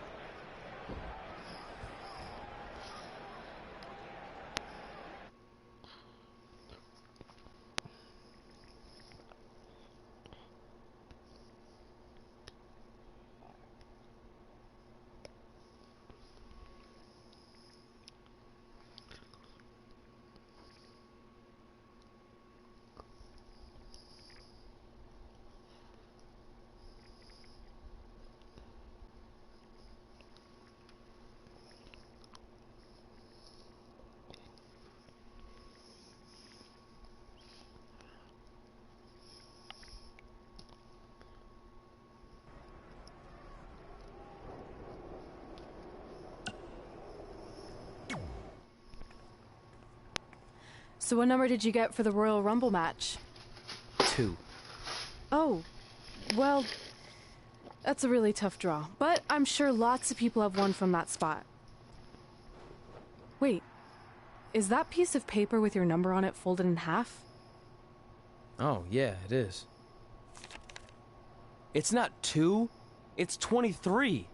So what number did you get for the Royal Rumble match? 2. Oh, well, that's a really tough draw. But I'm sure lots of people have won from that spot. Wait, is that piece of paper with your number on it folded in half? Oh, yeah, it is. It's not 2, it's 23.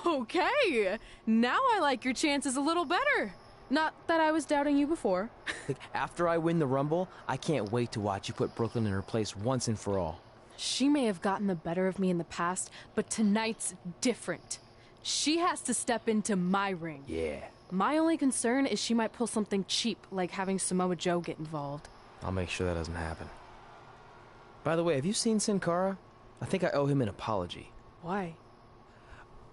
Okay, now I like your chances a little better. Not that I was doubting you before. Like, after I win the Rumble, I can't wait to watch you put Brooklyn in her place once and for all. She may have gotten the better of me in the past, but tonight's different. She has to step into my ring. Yeah. My only concern is she might pull something cheap, like having Samoa Joe get involved. I'll make sure that doesn't happen. By the way, have you seen Sin Cara? I think I owe him an apology. Why?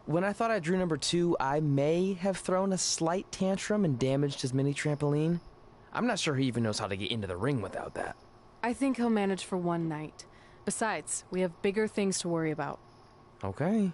When I thought I drew number 2, I may have thrown a slight tantrum and damaged his mini trampoline. I'm not sure he even knows how to get into the ring without that. I think he'll manage for one night. Besides, we have bigger things to worry about. Okay.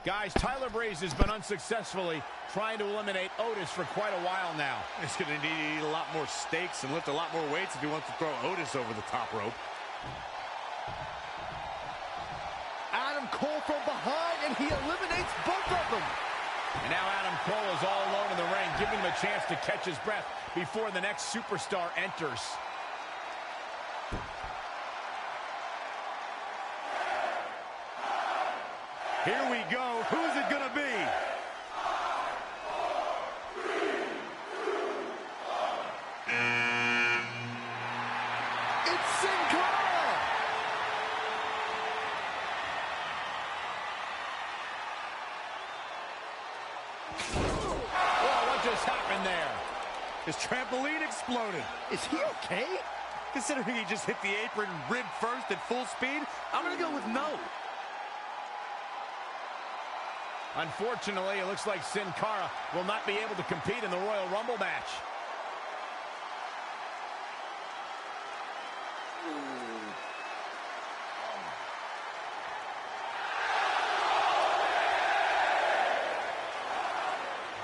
Guys, Tyler Breeze has been unsuccessfully trying to eliminate Otis for quite a while now. He's going to need to eat a lot more steaks and lift a lot more weights if he wants to throw Otis over the top rope. Adam Cole from behind, and he eliminates both of them. And now Adam Cole is all alone in the ring, giving him a chance to catch his breath before the next superstar enters. Here we go. Who's it going to be? It's Sin Cara! Whoa, what just happened there? His trampoline exploded. Is he okay? Considering he just hit the apron rib first at full speed, I'm going to go with no. Unfortunately, it looks like Sin Cara will not be able to compete in the Royal Rumble match.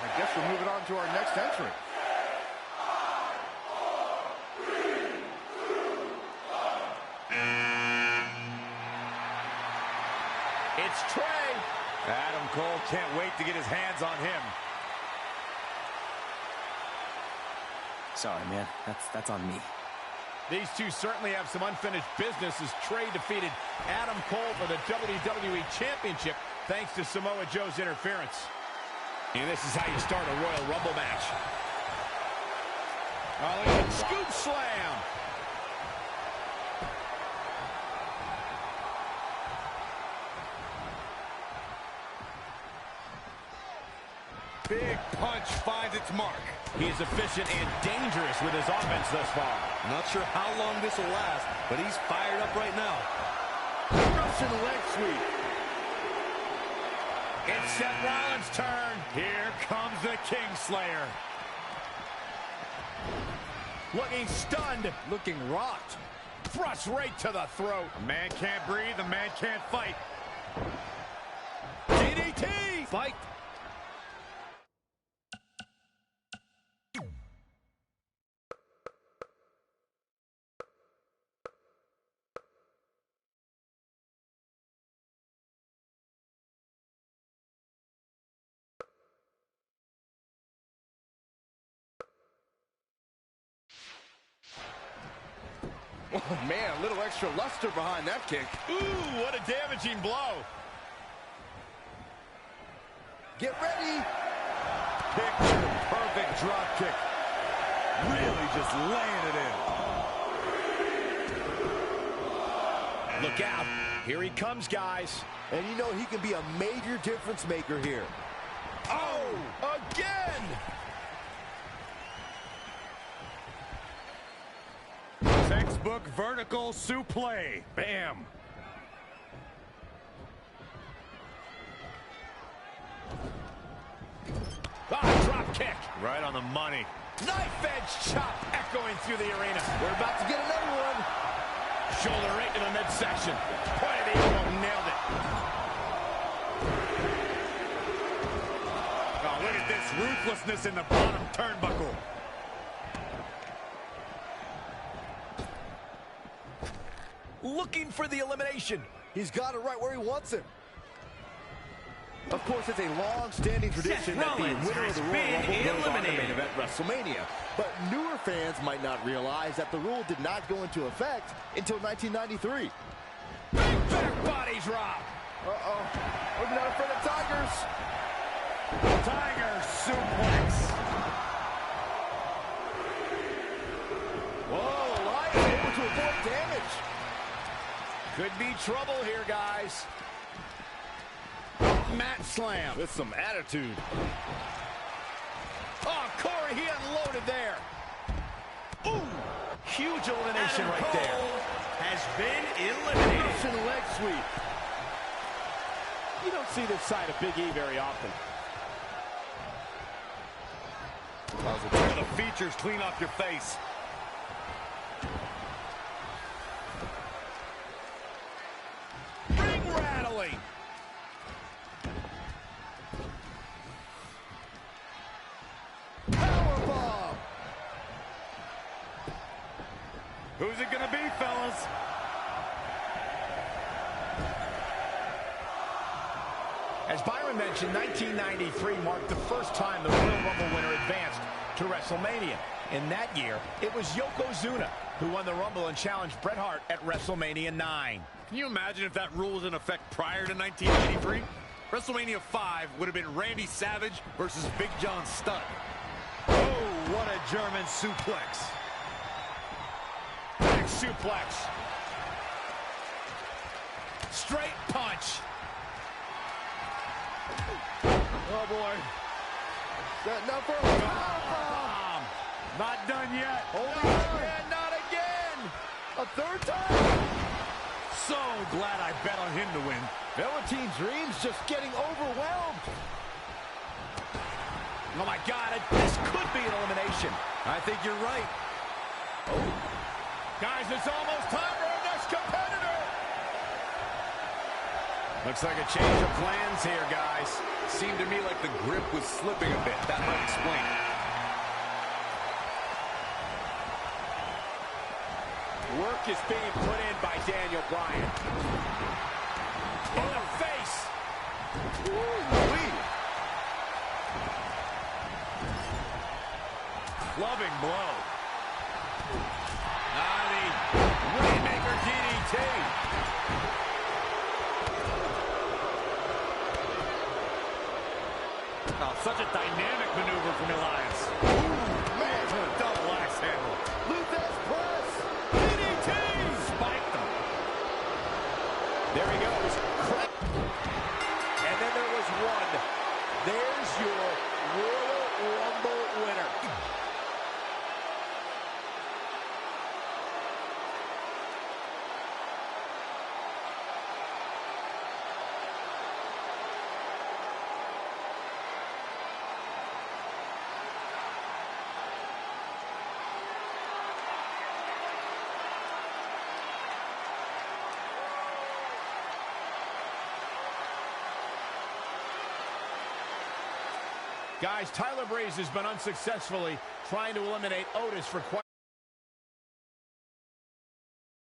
I guess we're moving on to our next entrant. It's Trey. Adam Cole can't wait to get his hands on him. Sorry, man. That's on me. These two certainly have some unfinished business as Trey defeated Adam Cole for the WWE Championship thanks to Samoa Joe's interference. And this is how you start a Royal Rumble match. Oh, scoop slam. Big punch finds its mark. He is efficient and dangerous with his offense thus far. Not sure how long this will last, but he's fired up right now. Russian leg sweep. It's Seth Rollins' turn. Here comes the Kingslayer. Looking stunned. Looking rocked. Thrust right to the throat. A man can't breathe, a man can't fight. DDT! Fight. Oh, man, a little extra luster behind that kick. Ooh, what a damaging blow. Get ready. Picture perfect drop kick. Really just laying it in. Look out. Here he comes, guys. And you know he can be a major difference maker here. Oh, again. Textbook vertical suplex. Bam. Oh, drop kick. Right on the money. Knife edge chop echoing through the arena. We're about to get another one. Shoulder right to the midsection. Point of the elbow, nailed it. Oh, look at this ruthlessness in the bottom turnbuckle. Looking for the elimination. He's got it right where he wants it. Of course, it's a long-standing tradition that the winner of the Royal Rumble goes on to main event WrestleMania. But newer fans might not realize that the rule did not go into effect until 1993. Big back body drop. Uh-oh. We're not afraid of tigers. Tiger suplex. Whoa, Elias able to avoid damage. Could be trouble here, guys. Mat slam. With some attitude. Oh, Corey, he unloaded there. Ooh, huge elimination Adam right Cole there. Has been eliminated. Russian leg sweep. You don't see this side of Big E very often. Tear the features clean off your face. Ring rattling. Powerbomb. Who's it gonna be, fellas? As Byron mentioned, 1993 marked the first time the Royal Rumble winner advanced to WrestleMania. In that year, it was Yokozuna who won the Rumble and challenged Bret Hart at WrestleMania 9. Can you imagine if that rule was in effect prior to 1993? WrestleMania 5 would have been Randy Savage versus Big John Studd. Oh, what a German suplex. Back suplex. Straight punch. Oh, boy. Setting up for a powerbomb. Not done yet. Holding on. And not again. A third time. So glad I bet on him to win. Velveteen Dream's just getting overwhelmed. Oh, my God. This could be an elimination. I think you're right. Oh. Guys, it's almost time for our next competitor. Looks like a change of plans here, guys. Seemed to me like the grip was slipping a bit. That might explain it. Work is being put in by Daniel Bryan. In the face. Clubbing blow. The Rainmaker DDT. Oh, such a dynamic maneuver from Elias. Ooh, man, double axe handle. Luthez press. DDT. Spiked him. There he goes. And then there was one. There's your Royal Rumble winner. Guys, Tyler Breeze has been unsuccessfully trying to eliminate Otis for quite